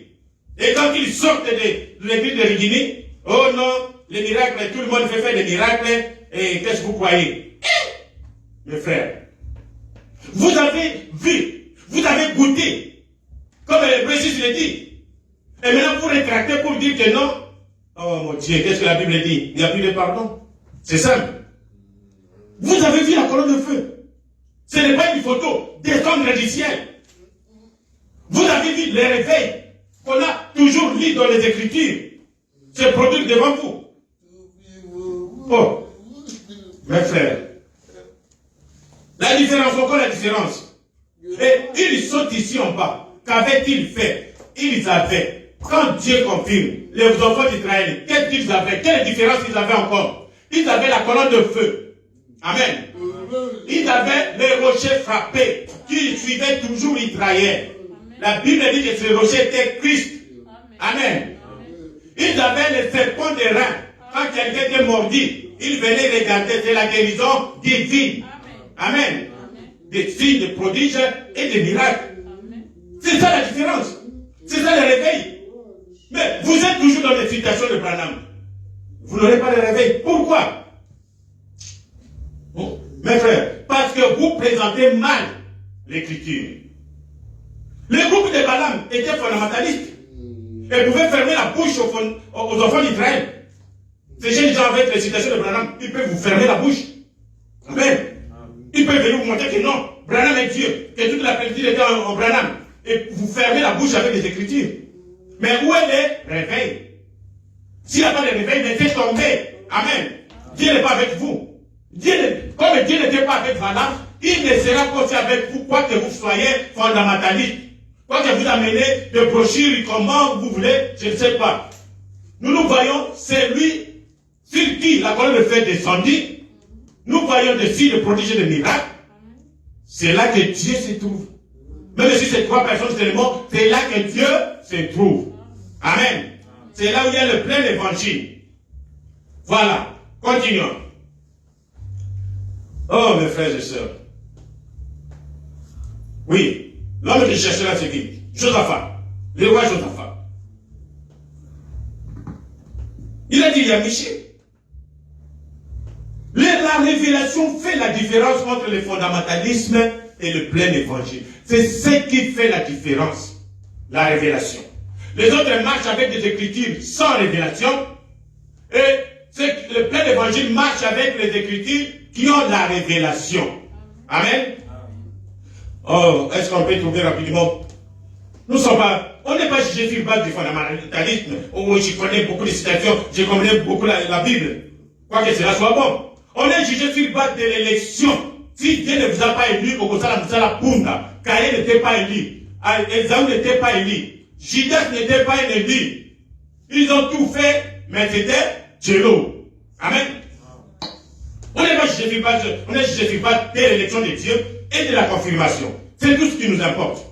Et quand ils sortent de l'église de Rigini, oh non, les miracles, tout le monde fait faire des miracles, et qu'est-ce que vous croyez? Mes frères, vous avez vu, vous avez goûté, comme le précise le dit. Et maintenant vous rétractez pour dire que non, Oh mon Dieu, qu'est-ce que la Bible dit? Il n'y a plus de pardon. C'est simple. Vous avez vu la colonne de feu. Ce n'est pas une photo descendre du ciel. Vous avez vu les réveils qu'on a toujours lu dans les Écritures se produire devant vous. Oh, mes frères, la différence, encore la différence. Et ils sont ici en bas. Qu'avaient-ils fait? Ils avaient, quand Dieu confirme, les enfants d'Israël, qu'est-ce qu'ils avaient? Quelle différence ils avaient encore? Ils avaient la colonne de feu. Amen. Ils avaient les rochers frappés qui suivaient toujours Israël. La Bible dit que ce rocher était Christ. Amen. Ils avaient les serpents des reins. Quand quelqu'un était mordu, ils venaient regarder, c'est la guérison divine. Amen. Des signes, des prodiges et des miracles. C'est ça la différence. C'est ça le réveil. Mais vous êtes toujours dans les citations de Branham. Vous n'aurez pas de réveil. Pourquoi? Bon, mes frères, parce que vous présentez mal l'écriture. Le groupe de Balaam était fondamentaliste. Et pouvait fermer la bouche aux enfants d'Israël. Ces jeunes gens avec les citations de Branham, ils peuvent vous fermer la bouche. Amen. Ils peuvent venir vous montrer que non, Branham est Dieu, que toute la plénitude était en Branham. Et vous fermez la bouche avec les Écritures. Mais où est le réveil? S'il n'y a pas de réveil, laissez tomber. Amen. Dieu n'est pas avec vous. Comme Dieu n'était pas avec Balaam, il ne sera pas aussi avec vous, quoi que vous soyez fondamentaliste. Quoi que vous amenez de brochures, comment vous voulez, je ne sais pas. Nous voyons, c'est lui sur qui la colonne de feu descendit. Nous voyons des signes de prodiges et de miracles. C'est là que Dieu se trouve. Même si c'est trois personnes seulement, c'est là que Dieu se trouve. Amen. C'est là où il y a le plein évangile. Voilà. Continuons. Oh, mes frères et sœurs. Oui. L'homme qui cherchera ce qui? Josaphat. Le roi Josaphat. Il a dit, il y a Michel. La révélation fait la différence entre le fondamentalisme et le plein évangile. C'est ce qui fait la différence. La révélation. Les autres marchent avec des écritures sans révélation. Et le plein évangile marche avec les écritures qui ont la révélation. Amen. Oh, est-ce qu'on peut trouver rapidement? Nous sommes pas, on n'est pas jugé sur base du fondamentalisme. Oh, je connais beaucoup de citations, je connais beaucoup la Bible. Quoi que cela soit bon. On est jugé sur base de l'élection. Si Dieu ne vous a pas élu, Okosala Punda, Caïn n'était pas élu, Esaü n'était pas élu, Judas n'était pas élu. Ils ont tout fait, mais c'était Dieu. Amen. On n'est pas jugé sur base, on est jugé sur base de l'élection de Dieu et de la confirmation. C'est tout ce qui nous importe.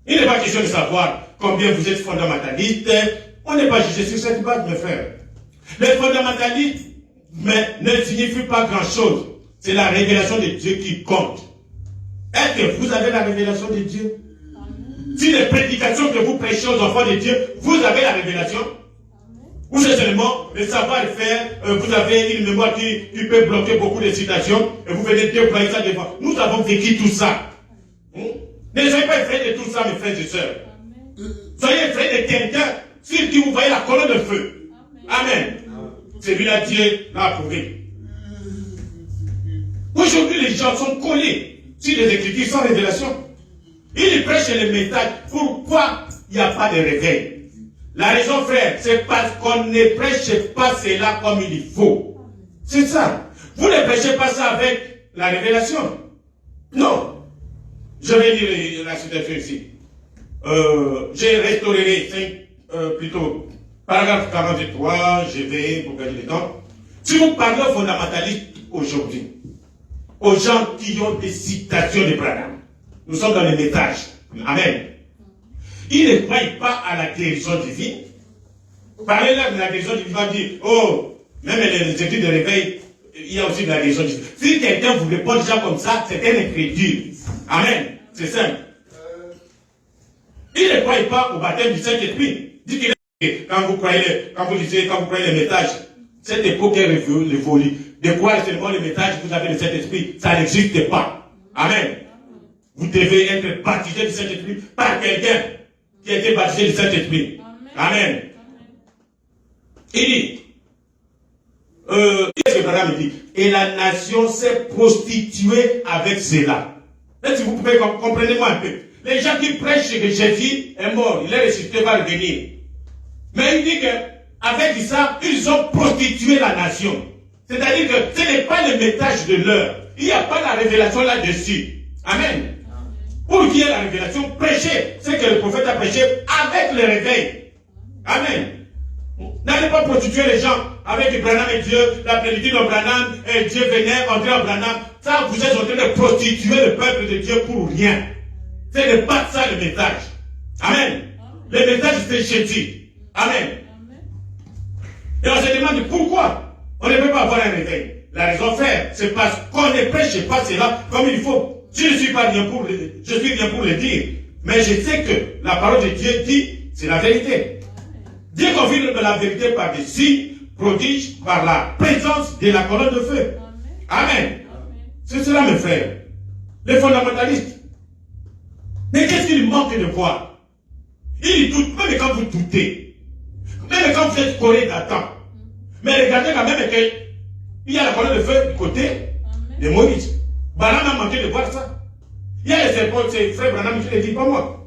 Il n'est pas question de savoir combien vous êtes fondamentaliste. On n'est pas jugé sur cette base, mes frères. Le fondamentalisme ne signifie pas grand-chose. C'est la révélation de Dieu qui compte. Est-ce que vous avez la révélation de Dieu? Si les prédications que vous prêchez aux enfants de Dieu, vous avez la révélation? Ou c'est seulement le savoir-faire, vous avez une mémoire qui peut bloquer beaucoup de citations, et vous venez déployer ça devant. Nous avons vécu tout ça. Ne soyez pas effrayés de tout ça, mes frères et sœurs. Soyez effrayés de quelqu'un sur qui vous voyez la colonne de feu. Amen. Celui-là, Dieu l'a approuvé. Aujourd'hui, les gens sont collés sur les Écritures sans révélation. Ils prêchent les messages. Pourquoi il n'y a pas de réveil? La raison, frère, c'est parce qu'on ne prêche pas cela comme il faut. C'est ça. Vous ne prêchez pas ça avec la révélation. Non. Je vais lire la citation ici. J'ai restauré plutôt paragraphe 43, je vais pour gagner le temps. Si vous parlez aux fondamentalistes aujourd'hui, aux gens qui ont des citations de Branham, nous sommes dans les messages. Amen. Ils ne croient pas à la guérison divine. Parlez-leur de la guérison divine, va dire, oh, même les études de réveil, il y a aussi de la guérison divine. Si quelqu'un vous répond déjà comme ça, c'est un incrédule. Amen. C'est simple. Ils ne croient pas au baptême du Saint-Esprit. Dit qu'il quand vous croyez les messages, cette époque est révolue. De croire seulement les messages, vous avez le Saint-Esprit, ça n'existe pas. Amen. Vous devez être baptisé du Saint-Esprit par quelqu'un qui a été baptisé du Saint-Esprit. Amen. Il dit, qu'est-ce que Branham dit? Et la nation s'est prostituée avec cela. Là, si vous pouvez comprenez-moi un peu. Les gens qui prêchent que Jésus est mort, il est ressuscité, va revenir. Mais il dit qu'avec ça, ils ont prostitué la nation. C'est-à-dire que ce n'est pas le message de l'heure. Il n'y a pas la révélation là-dessus. Amen. Pour qu'il y ait la révélation, prêchez ce que le prophète a prêché avec le réveil. Amen. N'allez pas prostituer les gens avec Branham et Dieu, la plénitude de Branham, et Dieu venait, André Branham. Ça, vous êtes en train de prostituer le peuple de Dieu pour rien. Ce n'est pas ça le message. Amen. Le message, c'est Jésus. Amen. Et on se demande pourquoi on ne peut pas avoir un réveil. La raison, frère, c'est parce qu'on ne prêche pas cela comme il faut. Je ne suis pas bien pour le dire. Mais je sais que la parole de Dieu dit, c'est la vérité. Dieu confirme la vérité par des signes, prodiges, par la présence de la colonne de feu. Amen. C'est cela, mes frères. Les fondamentalistes. Mais qu'est-ce qu'il manque de voir? Il doute, même quand vous doutez. Même quand vous êtes coré d'Adam. Mais regardez quand même qu'il y a la colonne de feu du côté de Moïse. Branham a manqué de voir ça. Il y a les serpents, c'est frère Branham qui le dit, pas moi.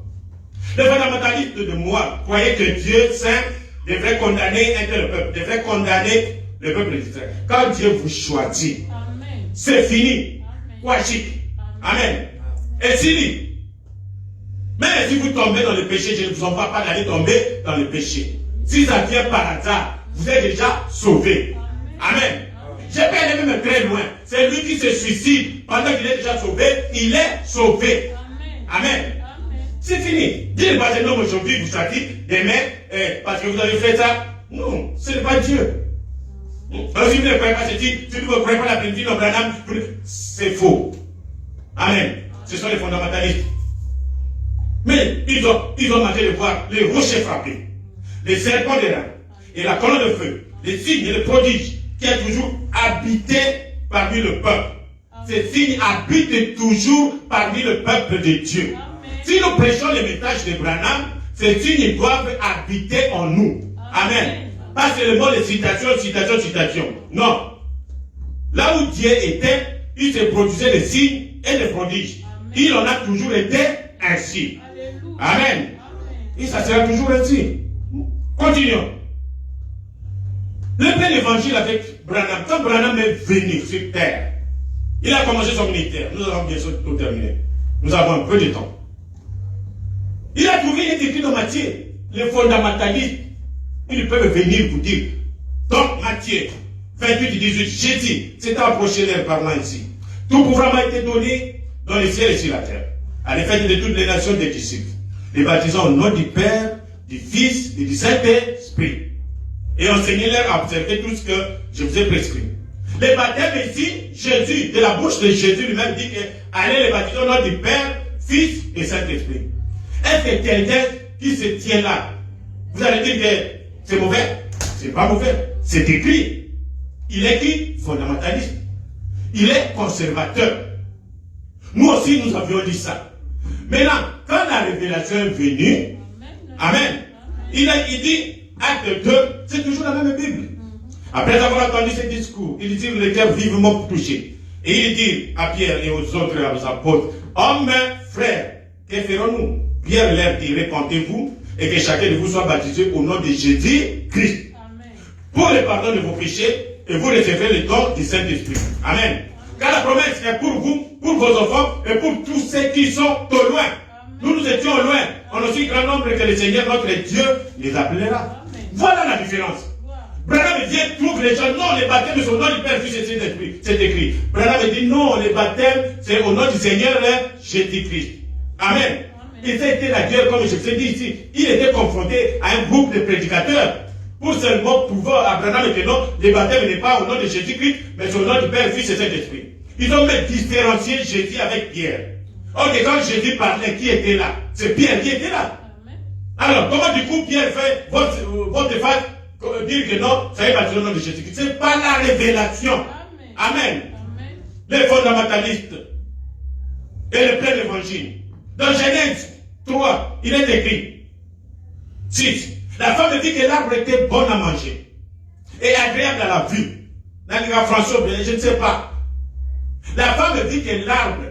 Les fondamentalistes de moi croyaient que Dieu saint devrait condamner un tel peuple, devrait condamner le peuple d'Israël. Quand Dieu vous choisit, c'est fini. Wachik. Amen. Et s'il dit, même si vous tombez dans le péché, je ne vous envoie pas d'aller tomber dans le péché. Si ça vient par hasard, vous êtes déjà sauvé. Amen. J'ai pas aller même très loin. C'est lui qui se suicide pendant qu'il est déjà sauvé, il est sauvé. Amen. C'est fini. Dieu n'est pas un homme aujourd'hui, vous savez, demain, parce que vous avez fait ça. Non, ce n'est pas Dieu. Si vous ne croyez pas ceci, si vous ne croyez pas la plénitude d'Abraham, c'est faux. Amen. Ce sont les fondamentalistes. Mais ils ont manqué de voir les rochers frappés, les serpents des reins, et la colonne de feu, les signes et les prodiges qui a toujours habité parmi le peuple. Ces signes habitent toujours parmi le peuple de Dieu. Si nous prêchons le message de Branham, ces signes doivent habiter en nous. Amen. Pas seulement les citations. Non. Là où Dieu était, il se produisait des signes et des prodiges. Il en a toujours été ainsi. Amen. Et ça sera toujours ainsi. Continuons. Le plein évangile avec Branham, quand Branham est venu sur terre, il a commencé son ministère. Nous allons bien sûr tout terminer. Nous avons un peu de temps. Il a trouvé, il est écrit dans Matthieu, les fondamentalistes, ils peuvent venir vous dire. Donc Matthieu 28-18, Jésus s'est approché d'elle parlant ici. Tout pouvoir m'a été donné dans les ciels et sur la terre. À l'effet de toutes les nations des disciples, les baptisant au nom du Père, du Fils et du Saint-Esprit. Et enseignez-leur à observer tout ce que je vous ai prescrit. Les baptêmes ici, Jésus, de la bouche de Jésus lui-même dit que allez les baptiser au nom du Père, Fils et Saint-Esprit. Est-ce que quelqu'un qui se tient là, vous allez dire que c'est mauvais? C'est pas mauvais. C'est écrit. Il est qui? Fondamentaliste. Il est conservateur. Nous aussi, nous avions dit ça. Maintenant, quand la révélation est venue, Amen, il dit, acte 2, c'est toujours la même Bible. Après avoir entendu ce discours, il dit le cœur vivement touché. Et il dit à Pierre et aux autres apôtres, hommes, frères, que ferons-nous? Pierre leur dit, répentez-vous et que chacun de vous soit baptisé au nom de Jésus-Christ. Pour le pardon de vos péchés et vous recevrez le don du Saint-Esprit. Amen. Car la promesse est pour vous, pour vos enfants et pour tous ceux qui sont au loin. Nous étions au loin. On a aussi grand nombre que le Seigneur, notre Dieu, les appellera. Voilà la différence. Branham vient, trouve les gens. Non, les baptêmes sont au nom du Père, Fils et Saint-Esprit. C'est écrit. Branham dit non, les baptêmes, c'est au nom du Seigneur, Jésus-Christ. Amen. Et ça a été la guerre, comme je vous ai dit ici. Il était confronté à un groupe de prédicateurs. Pour seulement pouvoir, Abraham et non, les baptêmes n'est pas au nom de Jésus-Christ, mais c'est au nom du Père, Fils et Saint-Esprit. Ils ont même différencié Jésus avec Pierre. Ok, quand Jésus parlait, qui était là? C'est Pierre qui était là. Alors, comment du coup Pierre fait votre face dire que non, ça y est baptisé au nom de Jésus-Christ? C'est pas la révélation. Amen. Les fondamentalistes et le plein évangile. Dans Genèse 3, il est écrit 6. La femme dit que l'arbre était bon à manger. et agréable à la vue. François, je ne sais pas. La femme dit que l'arbre,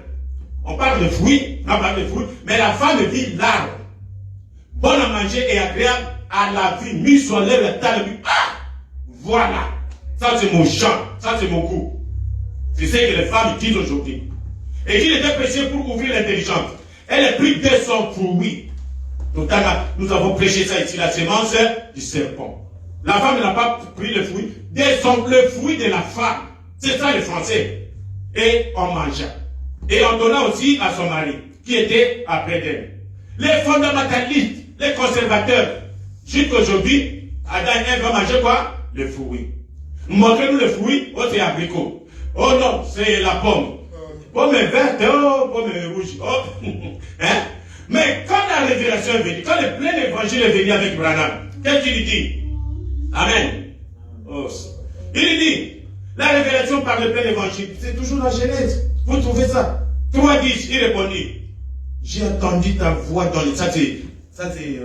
on parle de fruits, on parle de fruits, mais la femme dit l'arbre. Bon à manger et agréable à la vue. Mis sur lèvres, t'as le but. Ah! Voilà. Ça, c'est mon chant. Ça, c'est mon goût. C'est ce que les femmes disent aujourd'hui. Et qu'il était prêché pour ouvrir l'intelligence. Elle est pris de son fruit. Nous avons prêché ça ici, la semence du serpent. La femme n'a pas pris le fruit. Le fruit de la femme. C'est ça le français. Et on mangea. Et on donna aussi à son mari, qui était après d'elle. Les fondamentalistes, les conservateurs, jusqu'aujourd'hui, Adam et Ève vont manger quoi? Le fruit. Montrez-nous le fruit, oh c'est abricot. Oh non, c'est la pomme. Pomme verte, oh, pomme rouge. Oh. Hein? Mais quand la révélation est venue, quand le plein évangile est venu avec Branham, qu'est-ce qu'il dit? Amen. Oh. Il dit, la révélation par le plein évangile, c'est toujours la Genèse. Vous trouvez ça? 3:10, il répondit, j'ai entendu ta voix dans les... Ça c'est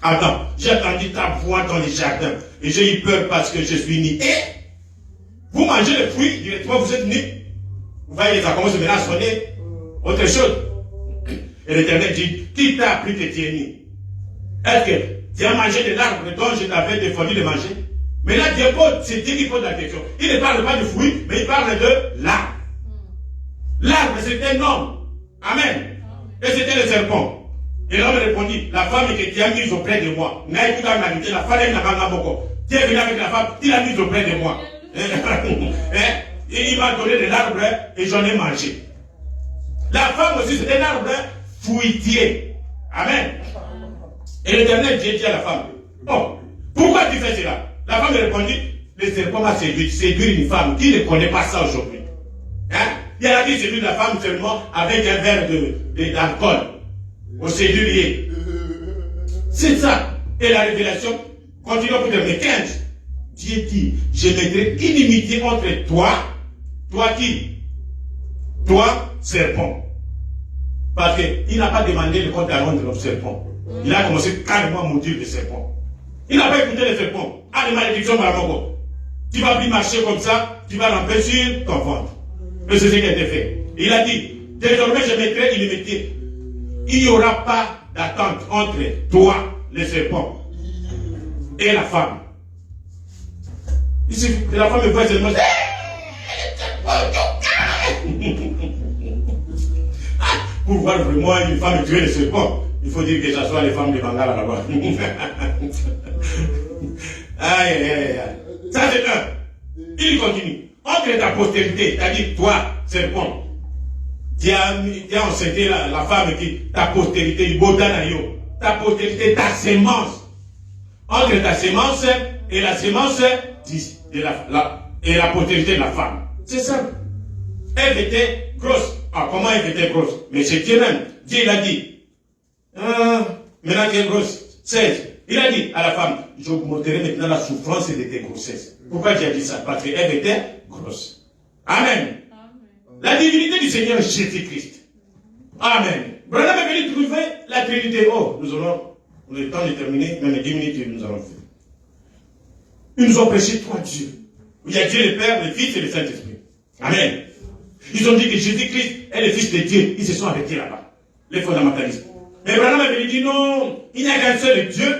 Adam. J'ai entendu ta voix dans les jardins. Et j'ai eu peur parce que je suis né. Et vous mangez le fruit, directement vous êtes né. Vous voyez, ça commence maintenant à sonner. Autre chose. Et l'Éternel dit, qui t'a appris que tu es né? Est-ce que tu as mangé de l'arbre dont je t'avais défendu de manger? Mais là, c'est Dieu qui pose la question. Il ne parle pas du fruit, mais il parle de l'arbre. L'arbre, c'était un homme. Amen. Et c'était le serpent. Et l'homme répondit, la femme que tu as mise auprès de moi. La femme n'a pas beaucoup. Tu es venu avec la femme, tu l'as mise auprès de moi. Et il m'a donné de l'arbre et j'en ai mangé. La femme aussi, c'est un arbre fruitier. Amen. Et l'Éternel Dieu dit à la femme, oh, pourquoi tu fais cela? La femme répondit, le serpent m'a séduit. Séduire une femme qui ne connaît pas ça aujourd'hui. Hein? Il y a qui séduit la femme seulement avec un verre d'alcool. Au sédulier. C'est ça. Et la révélation continue pour terminer. 15. Dieu dit, je mettrai inimitié entre toi, toi qui? Toi, serpent. Parce qu'il n'a pas demandé le compte à rendre le serpent. Il a commencé carrément à maudire le serpent. Il n'a pas écouté le serpent. Ah, les malédictions, tu vas plus marcher comme ça, tu vas ramper sur ton ventre. Et c'est ce qui a été fait. Il a dit, désormais je mettrai inimitié. Il n'y aura pas d'attente entre toi, le serpent, et la femme. Il suffit que la femme me voit seulement. Pour voir vraiment une femme tuer le serpent, il faut dire que ce soit les femmes de Bangala là-bas. Aïe, aïe, aïe. Ça c'est un. Il continue. Entre ta postérité, c'est-à-dire toi, serpent, tu as enceinté la femme qui, ta postérité, du Bodanayo, ta postérité, ta sémence. Entre ta sémence et la sémence et la postérité de la femme. C'est simple. Elle était grosse. Ah, comment elle était grosse? Mais c'est Dieu même. Dieu il a dit. Maintenant qu'elle est grosse. 16. Il a dit à la femme, j'augmenterai maintenant la souffrance de tes grossesses. Pourquoi j'ai dit ça? Parce qu'elle était grosse. Amen. La divinité du Seigneur Jésus-Christ. Amen. Branham est venu trouver la Trinité. Oh, nous aurons le temps de terminer, même 10 minutes nous allons faire. Ils nous ont prêché 3 dieux. Il y a Dieu le Père, le Fils et le Saint-Esprit. Amen. Ils ont dit que Jésus-Christ est le Fils de Dieu. Ils se sont arrêtés là-bas. Les fondamentalistes. Mais Branham est venu dire non, il n'y a qu'un seul Dieu.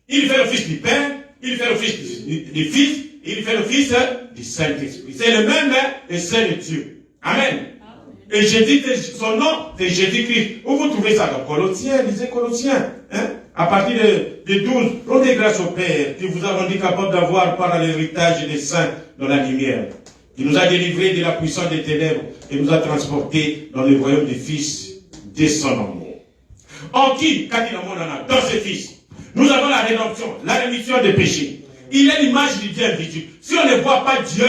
Il fait le Fils du Père, il fait le Fils du Fils, et il fait le Fils du Saint-Esprit. C'est le même et seul Dieu. Amen. Et Jésus, son nom, c'est Jésus-Christ. Où vous trouvez ça dans Colossiens? Lisez Colossiens. Hein? À partir de 12, rendez grâce au Père qui vous a rendu capable d'avoir par l'héritage des saints dans la lumière. Qui nous a délivrés de la puissance des ténèbres et nous a transportés dans le royaume du Fils de son amour. En qui, dans ce Fils, nous avons la rédemption, la rémission des péchés. Il est l'image du Dieu invisible. Si on ne voit pas Dieu,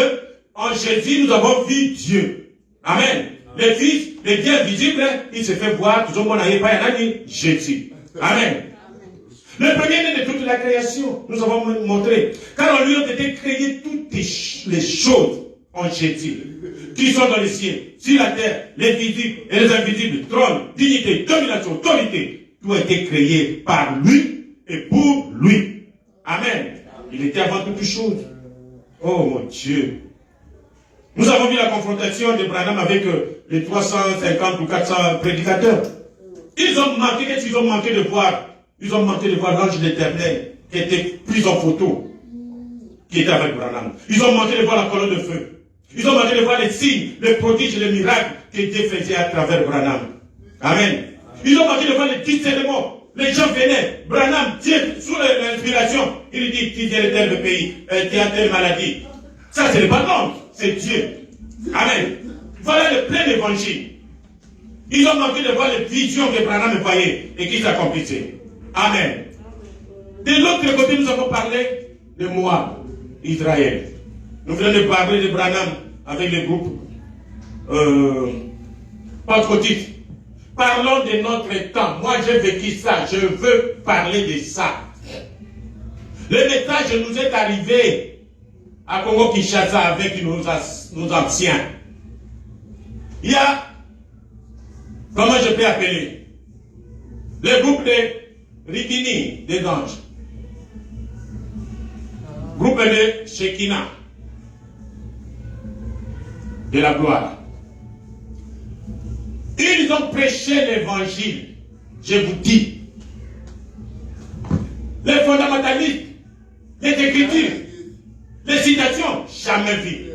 en Jésus, nous avons vu Dieu. Amen. Le Fils, le Dieu invisible, il se fait voir, toujours mon aïe, pas un ami, Jésus. Amen. Le premier-né de toute la création, nous avons montré, car en lui ont été créées toutes les choses en Jésus, qui sont dans les cieux, sur la terre, les visibles et les invisibles, trône, dignité, domination, autorité, tout a été créé par lui et pour lui. Amen. Il était avant toutes choses. Oh mon Dieu. Nous avons vu la confrontation de Branham avec les 350 ou 400 prédicateurs. Ils ont manqué, qu'est-ce qu'ils ont manqué de voir? Ils ont manqué de voir l'ange de l'Éternel qui était pris en photo, qui était avec Branham. Ils ont manqué de voir la colonne de feu. Ils ont manqué de voir les signes, les prodiges et les miracles que Dieu faisait à travers Branham. Amen. Ils ont manqué de voir les discernements. Les gens venaient, Branham, Dieu, sous l'inspiration, il dit, qui vient de tel pays, qui a telle maladie. Ça, c'est pas l'homme, c'est Dieu. Amen. Voilà le plein évangile. Ils ont manqué de voir les visions que Branham voyait et qui s'accomplissaient. Amen. De l'autre côté, nous avons parlé de Moab, Israël. Nous venons de parler de Branham avec le groupe pentecôtiste. Parlons de notre temps. Moi, j'ai vécu ça. Je veux parler de ça. Le message nous est arrivé à Congo-Kinshasa avec nos anciens. Il y a, comment je peux appeler, le groupe de Rikini, des anges. Groupe de Shekinah, de la gloire. Ils ont prêché l'évangile, je vous dis. Les fondamentalistes, les écritures, les citations, jamais vu.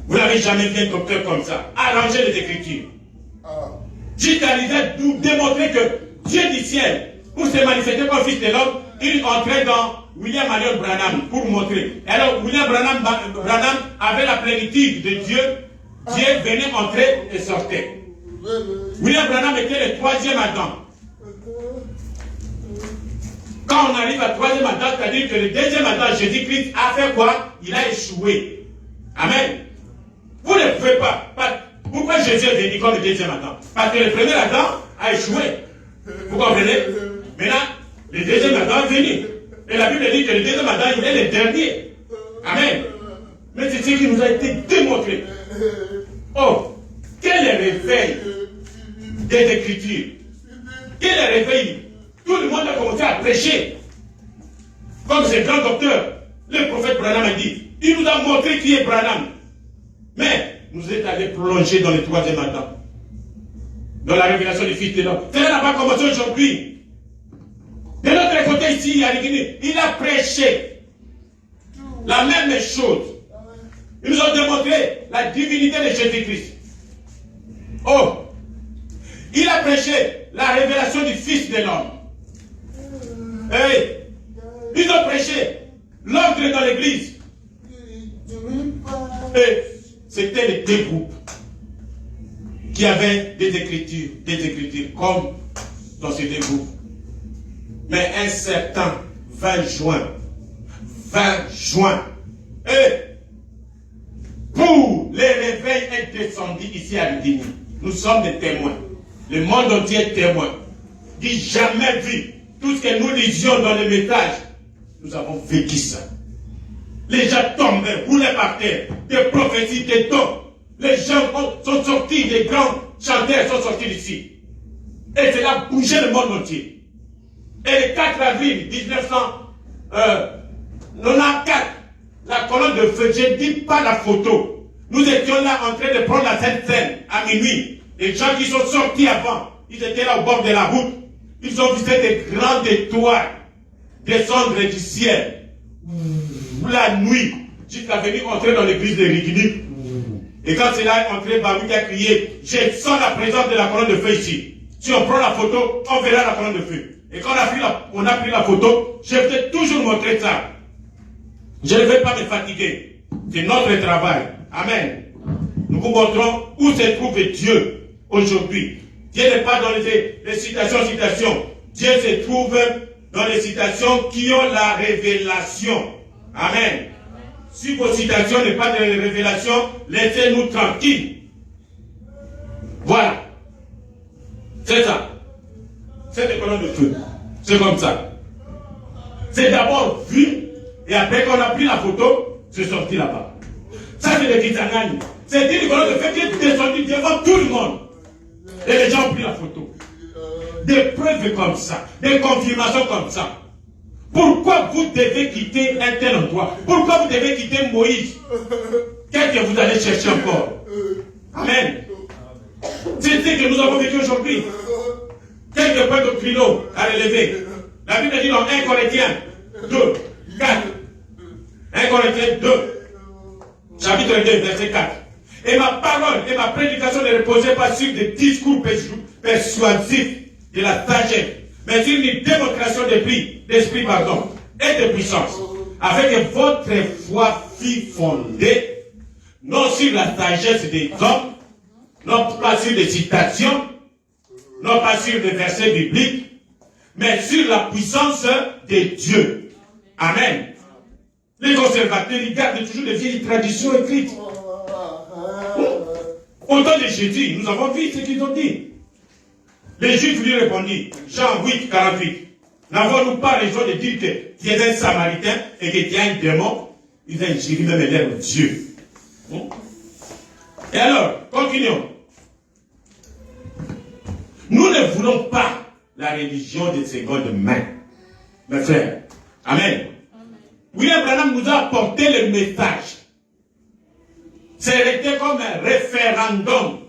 Vous n'avez jamais vu un docteur comme ça. Arranger les écritures. Jusqu'à nous démontrer que Dieu du ciel, pour se manifester comme fils de l'homme, il entrait dans William Marion Branham pour montrer. Alors, William Branham avait la plénitude de Dieu. Dieu venait entrer et sortait. William Branham était le troisième Adam. Quand on arrive à troisième Adam, c'est-à-dire que le deuxième Adam, Jésus-Christ, a fait quoi? Il a échoué. Amen. Vous ne pouvez pas. Pourquoi Jésus est venu comme le deuxième Adam? Parce que le premier Adam a échoué. Vous comprenez? Maintenant, le deuxième Adam est venu. Et la Bible dit que le deuxième Adam, il est le dernier. Amen. Mais c'est ce qui nous a été démontré. Oh, quel est le réveil des Écritures? Quel est le réveil? Tout le monde a commencé à prêcher. Comme ce grand docteur, le prophète Branham a dit. Il nous a montré qui est Branham. Mais nous êtes allés plonger dans le troisième Adam. Dans la révélation du Fils de l'homme. Ça n'a pas commencé aujourd'hui. De l'autre côté ici, il a prêché la même chose. Ils nous ont démontré la divinité de Jésus-Christ. Oh! Il a prêché la révélation du Fils de l'homme. Hey, ils ont prêché l'ordre dans l'église. Et c'était les deux groupes qui avaient des écritures comme dans ces deux groupes. Mais un certain 20 juin, et pour les réveils est descendu ici à Lidini. Nous sommes des témoins. Le monde entier est témoin. Dit jamais vu tout ce que nous lisions dans les messages. Nous avons vécu ça. Les gens tombaient, roulaient par terre, des prophéties, des dons. Les gens sont sortis, des grands chanteurs sont sortis d'ici. Et cela a bougé le monde entier. Et le 4 avril 1994, la colonne de feu, je ne dis pas la photo. Nous étions là en train de prendre la Sainte Seine à minuit. Les gens qui sont sortis avant, ils étaient là au bord de la route. Ils ont vu des grandes étoiles descendre du ciel. La nuit, jusqu'à venir entrer dans l'église de Rigini. Et quand cela est entré, Baruch a crié, je sens la présence de la colonne de feu ici. Si on prend la photo, on verra la colonne de feu. Et quand on a pris la photo, je vais toujours montrer ça. Je ne vais pas me fatiguer. C'est notre travail. Amen. Nous vous montrons où se trouve Dieu aujourd'hui. Dieu n'est pas dans les citations. Dieu se trouve dans les citations qui ont la révélation. Amen. Si vos citations n'ont pas de révélation, laissez-nous tranquilles. Voilà. C'est ça. C'est des colonnes de feu. C'est comme ça. C'est d'abord vu, et après qu'on a pris la photo, c'est sorti là-bas. Ça, c'est des Kisangani. C'est une colonne de feu qui est descendue devant tout le monde. Et les gens ont pris la photo. Des preuves comme ça, des confirmations comme ça. Pourquoi vous devez quitter un tel endroit? Pourquoi vous devez quitter Moïse? Qu'est-ce que vous allez chercher encore? Amen. C'est ce que nous avons vécu aujourd'hui. Quelques points doctrinaux à relever. La Bible dit dans 1 Corinthiens 2, 4. 1 Corinthiens 2, chapitre 2, verset 4. Et ma parole et ma prédication ne reposaient pas sur des discours persuasifs de la sagesse, mais sur une démonstration d'esprit, et de puissance, avec que votre foi fût fondée, non sur la sagesse des hommes, non pas sur des citations, non pas sur des versets bibliques, mais sur la puissance de Dieu. Amen. Les conservateurs, ils gardent toujours des vieilles traditions écrites. Au temps de Jésus, nous avons vu ce qu'ils ont dit. Les Juifs lui répondirent, Jean 8, 48. N'avons-nous pas raison de dire que tu es un Samaritain et que tu es un démon? Ils ont ingéré même leur Dieu. Et alors, continuons. Nous ne voulons pas la religion de seconde main, mes frères. Amen. William Branham nous a apporté le message. C'était comme un référendum.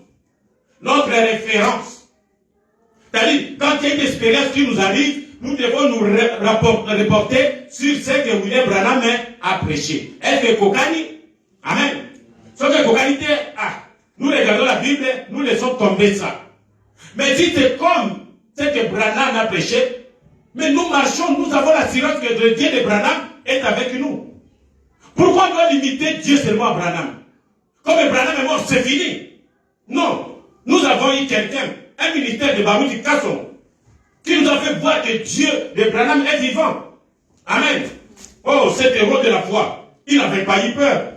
Notre référence. C'est-à-dire, quand il y a une expérience qui nous arrive, nous devons nous reporter sur ce que William Branham a prêché. Est-ce que Kokani? Amen. Sauf que Kokani, nous regardons la Bible, nous laissons tomber ça. Mais si c'est comme ce que Branham a prêché, mais nous marchons, nous avons l'assurance que le Dieu de Branham est avec nous. Pourquoi on doit limiter Dieu seulement à Branham? Comme Branham est mort, c'est fini. Non. Nous avons eu quelqu'un, un ministère de Baruti Kasson, qui nous a fait voir que Dieu de Branham est vivant. Amen. Oh, cet héros de la foi, il n'avait pas eu peur.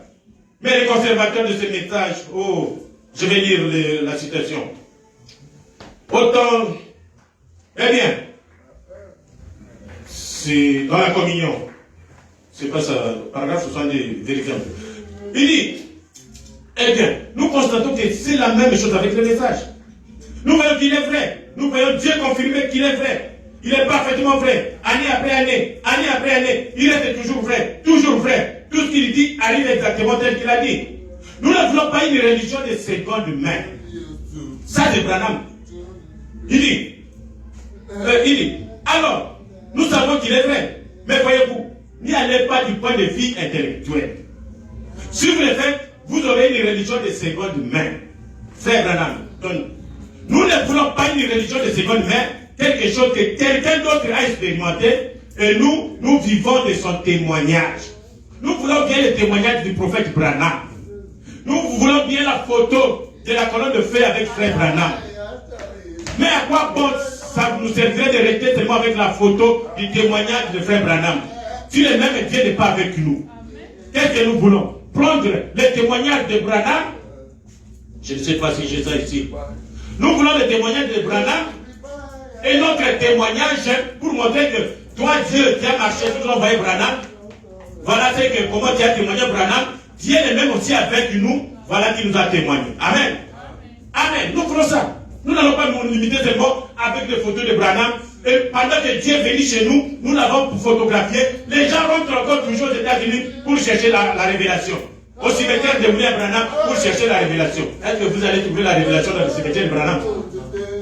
Mais les conservateurs de ce message, oh, je vais lire la citation. Autant, eh bien, c'est dans la communion. C'est pas ça, paragraphe 70, vérifiez un peu. Il dit, eh bien, nous constatons que c'est la même chose avec le message. Nous voyons qu'il est vrai. Nous voyons Dieu confirmer qu'il est vrai. Il est parfaitement vrai. Année après année, année après année, il reste toujours vrai. Toujours vrai. Tout ce qu'il dit arrive exactement tel qu'il a dit. Nous ne voulons pas une religion de seconde main. Ça, c'est Branham. Il dit, alors, nous savons qu'il est vrai. Mais voyez-vous, n'y allez pas du point de vue intellectuel. Si vous le faites, vous aurez une religion de seconde main. Frère Branham, nous ne voulons pas une religion de seconde main, quelque chose que quelqu'un d'autre a expérimenté, et nous vivons de son témoignage. Nous voulons bien le témoignage du prophète Branham. Nous voulons bien la photo de la colonne de feu avec frère Branham. Mais à quoi bon ça nous servirait de rester seulement avec la photo du témoignage de frère Branham? Si le même Dieu n'est pas avec nous, qu'est-ce que nous voulons? Prendre le témoignage de Branham? Je ne sais pas si j'ai ça ici. Nous voulons le témoignage de Branham et notre témoignage pour montrer que toi, Dieu, qui a marché, nous envoyé Branham. Voilà c'est que comment tu as témoigné Branham. Dieu est même aussi avec nous. Voilà qui nous a témoigné. Amen. Amen. Nous voulons ça. Nous n'allons pas nous limiter seulement avec des photos de Branham. Et pendant que Dieu est venu chez nous, nous l'avons photographié. Les gens rentrent encore toujours aux États-Unis pour chercher la révélation. Au cimetière de William Branham pour chercher la révélation. Est-ce que vous allez trouver la révélation dans le cimetière de Branham?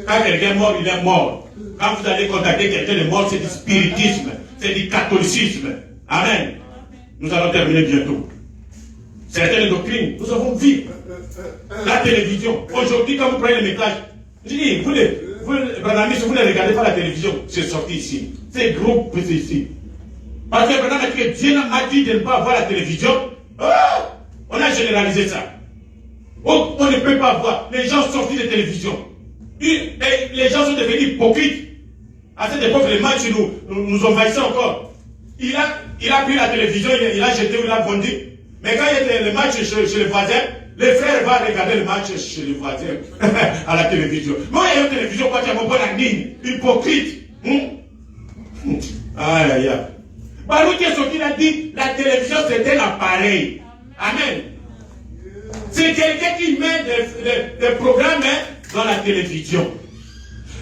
Quand quelqu'un est mort, il est mort. Quand vous allez contacter quelqu'un de mort, c'est du spiritisme, c'est du catholicisme. Amen. Nous allons terminer bientôt. Certaines doctrines, nous avons vu. La télévision. Aujourd'hui, quand vous prenez le message, je dis, vous ne regardez pas la télévision, c'est sorti ici. C'est gros, c'est ici. Parce que Branham a dit que Dieu m'a dit de ne pas voir la télévision. Ah, on a généralisé ça. On ne peut pas voir. Les gens sortis de télévision. Et les gens sont devenus hypocrites. À cette époque, les matchs nous envahissaient encore. Il a pris la télévision, il a jeté, il a vendu. Mais quand il y a le match chez le voisin, les frères vont regarder le match chez le voisin à la télévision. Moi, il y a une télévision, quand il y a mon bon ligne, hypocrite. Aïe, aïe, aïe. Baruch est sorti, il a dit, la télévision c'est un appareil. Amen. C'est quelqu'un qui met des programmes dans la télévision.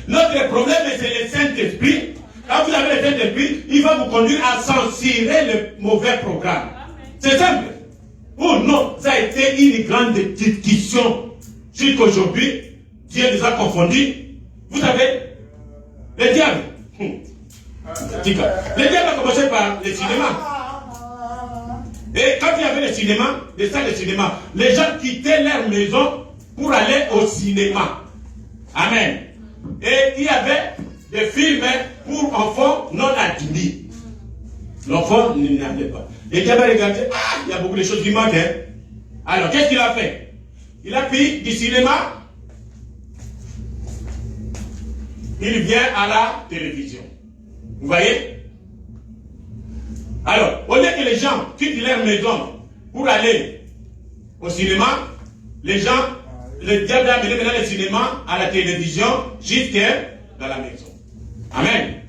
Notre problème, c'est le Saint-Esprit Quand vous avez le Saint-Esprit, il va vous conduire à censurer le mauvais programme. C'est simple. Oh non, ça a été une grande discussion. Jusqu'aujourd'hui, Dieu les a confondus. Vous savez, le diable. Le diable a commencé par le cinéma. Et quand il y avait le cinéma, les salles de cinéma, les gens quittaient leur maison pour aller au cinéma. Amen. Et il y avait des films pour enfants non admis. L'enfant n'y allait pas. Le diable a regardé, il y a beaucoup de choses qui manquent. Alors, qu'est-ce qu'il a fait? Il a pris du cinéma. Il vient à la télévision. Vous voyez? Alors, au lieu que les gens quittent leur maison pour aller au cinéma, les gens, le diable a amené maintenant le cinéma à la télévision jusqu'à dans la maison. Amen.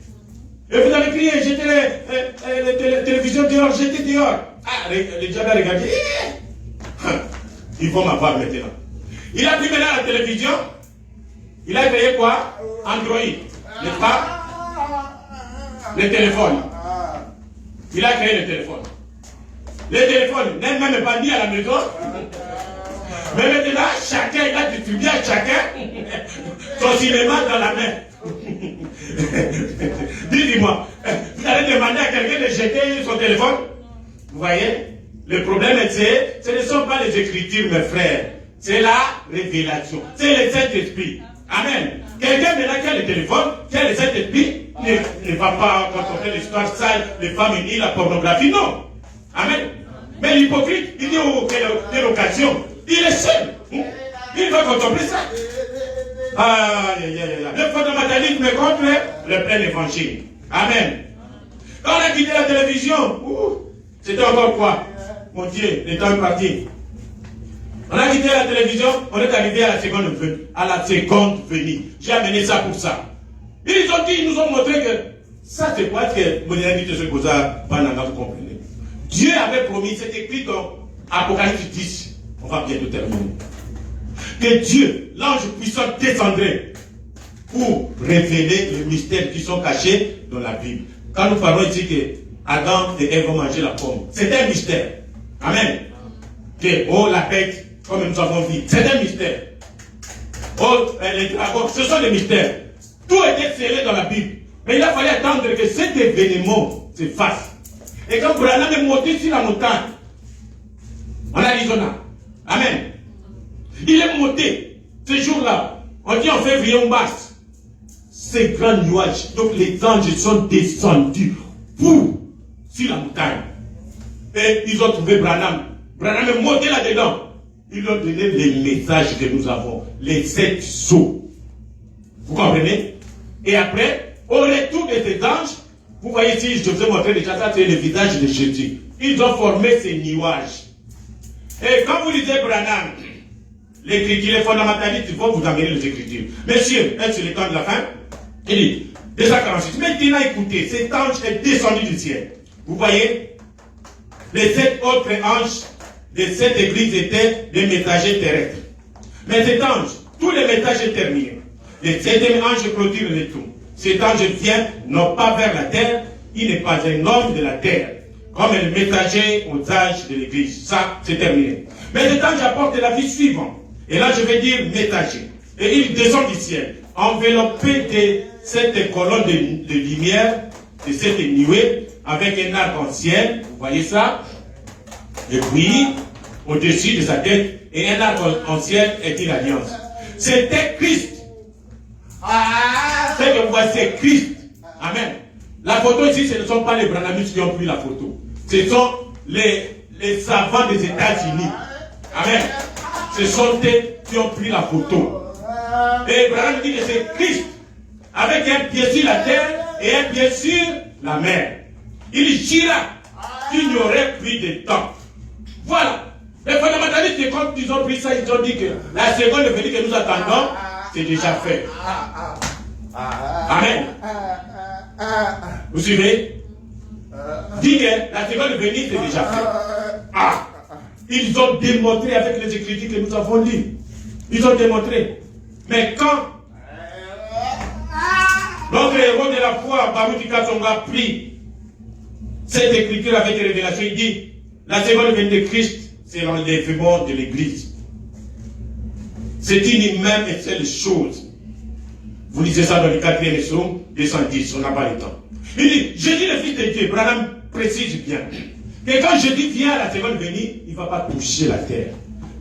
Et vous avez crié, jetez la télévision dehors, jetez dehors. Le diable a regardé. Ils vont m'avoir maintenant. Il a pris maintenant la télévision. Il a créé quoi? Android. N'est-ce pas? Le téléphone. Il a créé le téléphone. Le téléphone n'est même pas mis à la maison. Mais maintenant, chacun, il a distribué à chacun son cinéma dans la main. Dites-moi, vous allez demander à quelqu'un de jeter son téléphone? Vous voyez? Le problème, ce ne sont pas les Écritures, mes frères. C'est la révélation. C'est le Saint-Esprit. Amen. Quelqu'un maintenant qui a le téléphone, qui a le Saint-Esprit, ne va pas contempler l'histoire sale, les femmes ni la pornographie, non. Amen. Mais l'hypocrite, il dit quelle occasion, il est seul. Il va contempler ça. Le fondamentalisme contre le plein évangile. Amen. Quand on a quitté la télévision, c'était encore quoi? Mon Dieu, le temps est parti. On a quitté la télévision, on est arrivé à la seconde venue. J'ai amené ça pour ça. Ils ont dit, ils nous ont montré que ça c'est quoi que mon ami de ce vous comprenez. Dieu avait promis, c'est écrit dans Apocalypse 10. On va bientôt terminer. Que Dieu, l'ange puissant, descendrait pour révéler les mystères qui sont cachés dans la Bible. Quand nous parlons ici que Adam et Ève ont mangé la pomme, c'est un mystère. Amen. Que, la bête, comme nous avons dit, c'est un mystère. Les dragons, ce sont des mystères. Tout était scellé dans la Bible. Mais il a fallu attendre que cet événement se fasse. Et quand Branham est monté sur la montagne, en Arizona, amen, il est monté ce jour-là. On dit en février, on passe. Ces grands nuages. Donc les anges sont descendus pour sur la montagne. Et ils ont trouvé Branham. Branham est monté là-dedans. Ils lui ont donné les messages que nous avons. Les 7 sceaux. Vous comprenez? Et après, au retour de ces anges, vous voyez ici, je vous ai montré déjà ça, c'est le visage de Jésus. Ils ont formé ces nuages. Et quand vous lisez Branham, l'écriture, les fondamentalistes vont vous amener les écritures. Messieurs, est-ce le temps de la fin? Il dit, 246. Maintenant, écoutez, cet ange est descendu du ciel. Vous voyez, les 7 autres anges de cette église étaient des messagers terrestres. Mais cet ange, tous les messages sont terminés. Le 7e ange clôture le tout. Cet ange vient non pas vers la terre, il n'est pas un homme de la terre, comme le messager aux âges de l'église. Ça, c'est terminé. Mais cet ange apporte la vie suivante. Et là, je vais dire messager. Et il descend du ciel, enveloppé de cette colonne de lumière, de cette nuée, avec un arc-en-ciel. Vous voyez ça? Et puis, au-dessus de sa tête, et un arc-en-ciel est une alliance. C'était Christ. Ce que vous voyez, c'est Christ. Amen. La photo ici, ce ne sont pas les branhamistes qui ont pris la photo. Ce sont les savants des États-Unis. Amen. Ce sont eux qui ont pris la photo. Et Branham dit que c'est Christ, avec un pied sur la terre et un pied sur la mer. Il jura qu'il n'y aurait plus de temps. Voilà. Les fondamentalistes, quand ils ont pris ça, ils ont dit que la seconde venue que nous attendons, c'est déjà fait. Amen. Vous suivez? Dit que la seconde venue, c'est déjà fait. Ils ont démontré avec les écritures que nous avons lues. Ils ont démontré. Mais quand notre héros de la fois, Baruch Katsonga a pris cette écriture avec révélation, il dit, la seconde venue de Christ, c'est l'enlèvement de l'Église. C'est une même et seule chose. Vous lisez ça dans le 4e psaume 210, on n'a pas le temps. Il dit, Jésus le Fils de Dieu, Branham précise bien, que quand Jésus vient à la seconde venue, il ne va pas toucher la terre.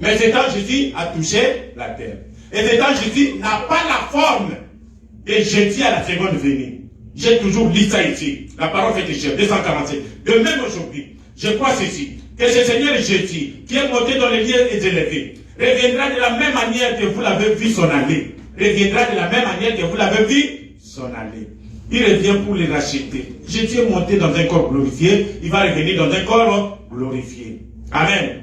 Mais c'est quand Jésus a touché la terre. Et c'est quand Jésus n'a pas la forme de Jésus à la seconde venue. J'ai toujours lu ça ici. La parole fait chère, 247. De même aujourd'hui, je crois ceci, que ce Seigneur Jésus, qui est monté dans les lieux élevés, reviendra de la même manière que vous l'avez vu s'en aller. Reviendra de la même manière que vous l'avez vu s'en aller. Il revient pour les racheter. Jésus est monté dans un corps glorifié, il va revenir dans un corps glorifié. Amen.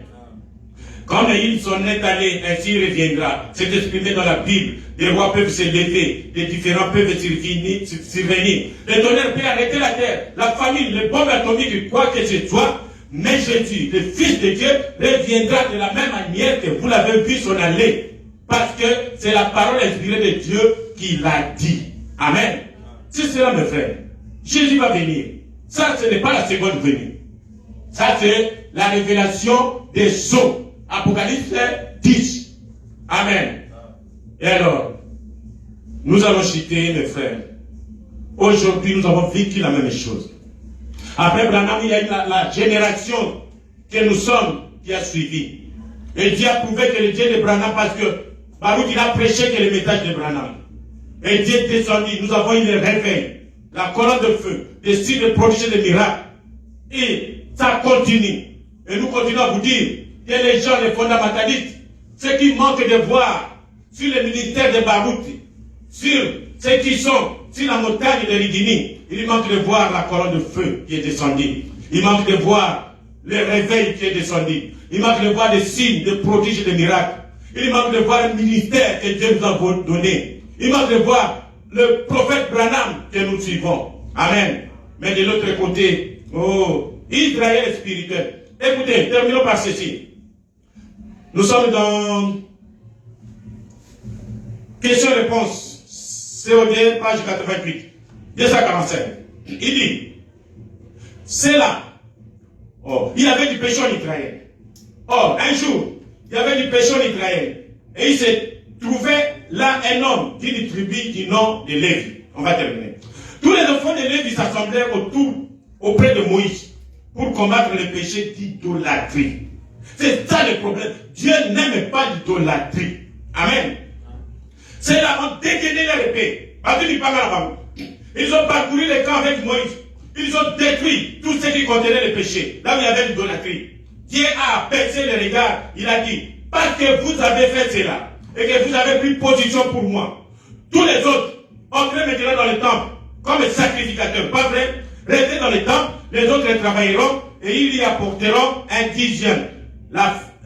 Comme ils s'en est allés, ainsi il reviendra. C'est exprimé dans la Bible. Les rois peuvent se lever, les différents peuvent survenir. Le tonnerre peut arrêter la terre, la famine, les bombes atomiques, quoi que ce soit. Mais Jésus, le Fils de Dieu, reviendra de la même manière que vous l'avez vu s'en aller. Parce que c'est la parole inspirée de Dieu qui l'a dit. Amen. C'est cela, mes frères. Jésus va venir. Ça, ce n'est pas la seconde venue. Ça, c'est la révélation des eaux. Apocalypse 10. Amen. Et alors, nous allons citer, mes frères. Aujourd'hui, nous avons vécu la même chose. Après Branham, il y a eu la génération que nous sommes qui a suivi. Et Dieu a prouvé que le Dieu de Branham, parce que Baruch, il a prêché que le message de Branham. Et Dieu est descendu. Nous avons eu le réveil, la colonne de feu, des signes de prodiges et de miracles. Et ça continue. Et nous continuons à vous dire que les gens, les fondamentalistes, ceux qui manquent de voir sur le ministère de Baruch, sur ceux qui sont sur la montagne de Ridini, il manque de voir la colonne de feu qui est descendue. Il manque de voir le réveil qui est descendu. Il manque de voir des signes, des prodiges et des miracles. Il manque de voir le ministère que Dieu nous a donné. Il manque de voir le prophète Branham que nous suivons. Amen. Mais de l'autre côté, oh, Israël spirituel. Écoutez, terminons par ceci. Nous sommes dans question-réponse, COD, page 88, 245. Il dit, c'est là. Oh, il y avait du péché en Israël. Or, un jour, il y avait du péché en Israël. Et il s'est trouvé là un homme d'une tribu du nom de Lévi. On va terminer. Tous les enfants de Lévi s'assemblèrent auprès de Moïse pour combattre le péché d'idolâtrie. C'est ça le problème. Dieu n'aime pas l'idolâtrie. Amen. C'est là on dégainé leur épée. Ils ont parcouru les camps avec Moïse. Ils ont détruit tout ce qui contenait le péché. Là où il y avait l'idolâtrie. Dieu a abaissé le regard. Il a dit, parce que vous avez fait cela et que vous avez pris position pour moi, tous les autres entrez maintenant dans le temple comme sacrificateurs. Pas vrai? Restez dans le temple, les autres travailleront et ils y apporteront un dixième.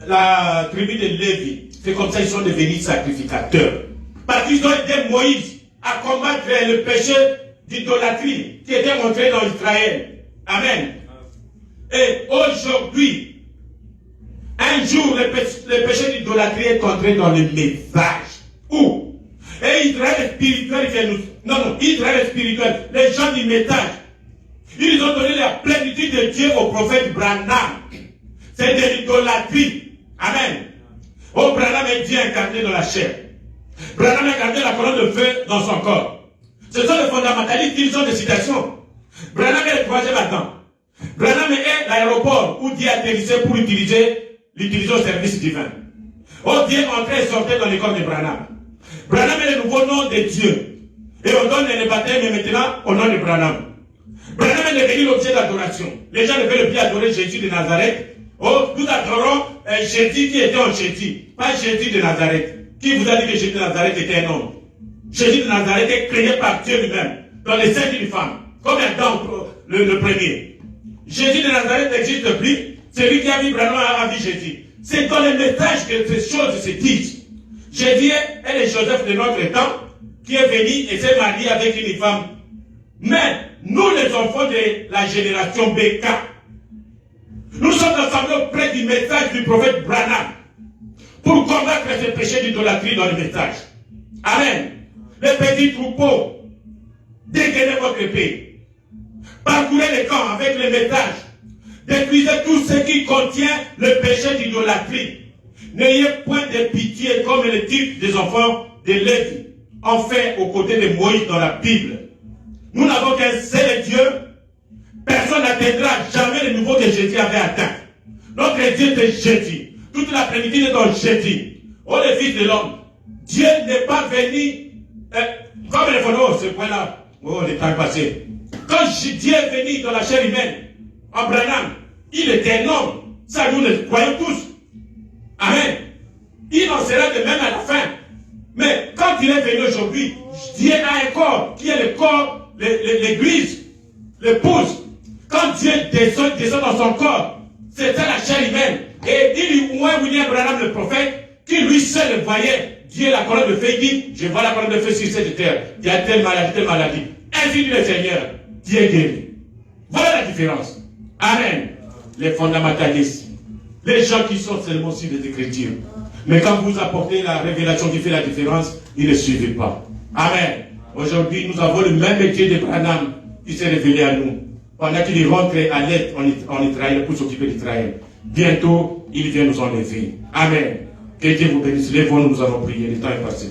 La tribu de Lévi, c'est comme ça qu'ils sont devenus sacrificateurs. Parce qu'ils ont aidé Moïse à combattre le péché d'idolâtrie qui était montré dans Israël. Amen. Et aujourd'hui, un jour, le péché d'idolâtrie est entré dans le message. Où? Et Israël spirituel, Israël spirituel, les gens du message, ils ont donné la plénitude de Dieu au prophète Branham. C'est de l'idolâtrie. Amen. Oh, Branham est Dieu incarné dans la chair. Branham a gardé la colonne de feu dans son corps. Ce sont les fondamentalistes qui ont des citations. Branham est le troisième Adam. Branham est l'aéroport où Dieu a atterrissé pour l'utiliser au service divin. Oh, Dieu entrait et sortait dans le corps de Branham. Branham est le nouveau nom de Dieu. Et on donne le baptême maintenant au nom de Branham. Branham est devenu l'objet d'adoration. Les gens ne veulent plus adorer Jésus de Nazareth. Oh, nous adorons Jésus qui était en Jésus, pas Jésus de Nazareth. Qui vous a dit que Jésus de Nazareth était un homme? Jésus de Nazareth est créé par Dieu lui-même, dans les seins d'une femme, comme Adam le premier. Jésus de Nazareth n'existe plus. Celui qui a vu Branham a vu Jésus. C'est dans les messages que ces choses se disent. Jésus est le Joseph de notre temps, qui est venu et s'est marié avec une femme. Mais nous, les enfants de la génération BK, nous sommes assemblés auprès du message du prophète Branham pour combattre ce péché d'idolâtrie dans le message. Amen. Les petits troupeaux, dégagés dégainez votre épée. Parcourez les camps avec les métages. Détruisez tout ce qui contient le péché d'idolâtrie. N'ayez point de pitié comme le type des enfants de Lévi ont fait aux côtés de Moïse dans la Bible. Nous n'avons qu'un seul Dieu. Personne n'atteindra jamais le niveau que Jésus avait atteint. Notre Dieu est Jésus. Toute la plénitude est dans Jésus. Oh, le Fils de l'homme. Dieu n'est pas venu comme les photos, ce point-là. Oh, le temps passé. Quand Dieu est venu dans la chair humaine, Abraham, il était un homme. Ça, nous le croyons tous. Amen. Il en sera de même à la fin. Mais quand il est venu aujourd'hui, Dieu a un corps qui est le corps, l'église, l'épouse. Quand Dieu descend dans son corps, c'était la chair humaine. Et il lui moins William Branham le prophète, qui lui seul voyait Dieu la colonne de feu, il dit, je vois la colonne de feu sur cette terre. Il y a telle maladie. Ainsi dit le Seigneur, Dieu guérit. Voilà la différence. Amen. Les fondamentalistes, les gens qui sont seulement sur les Écritures. Mais quand vous apportez la révélation qui fait la différence, ils ne suivent pas. Amen. Aujourd'hui, nous avons le même métier de Branham qui s'est révélé à nous. Pendant qu'il est rentré à l'aide en Israël pour s'occuper d'Israël. Bientôt, il vient nous enlever. Amen. Que Dieu vous bénisse. Lèvons-nous, nous allons prier. Le temps est passé.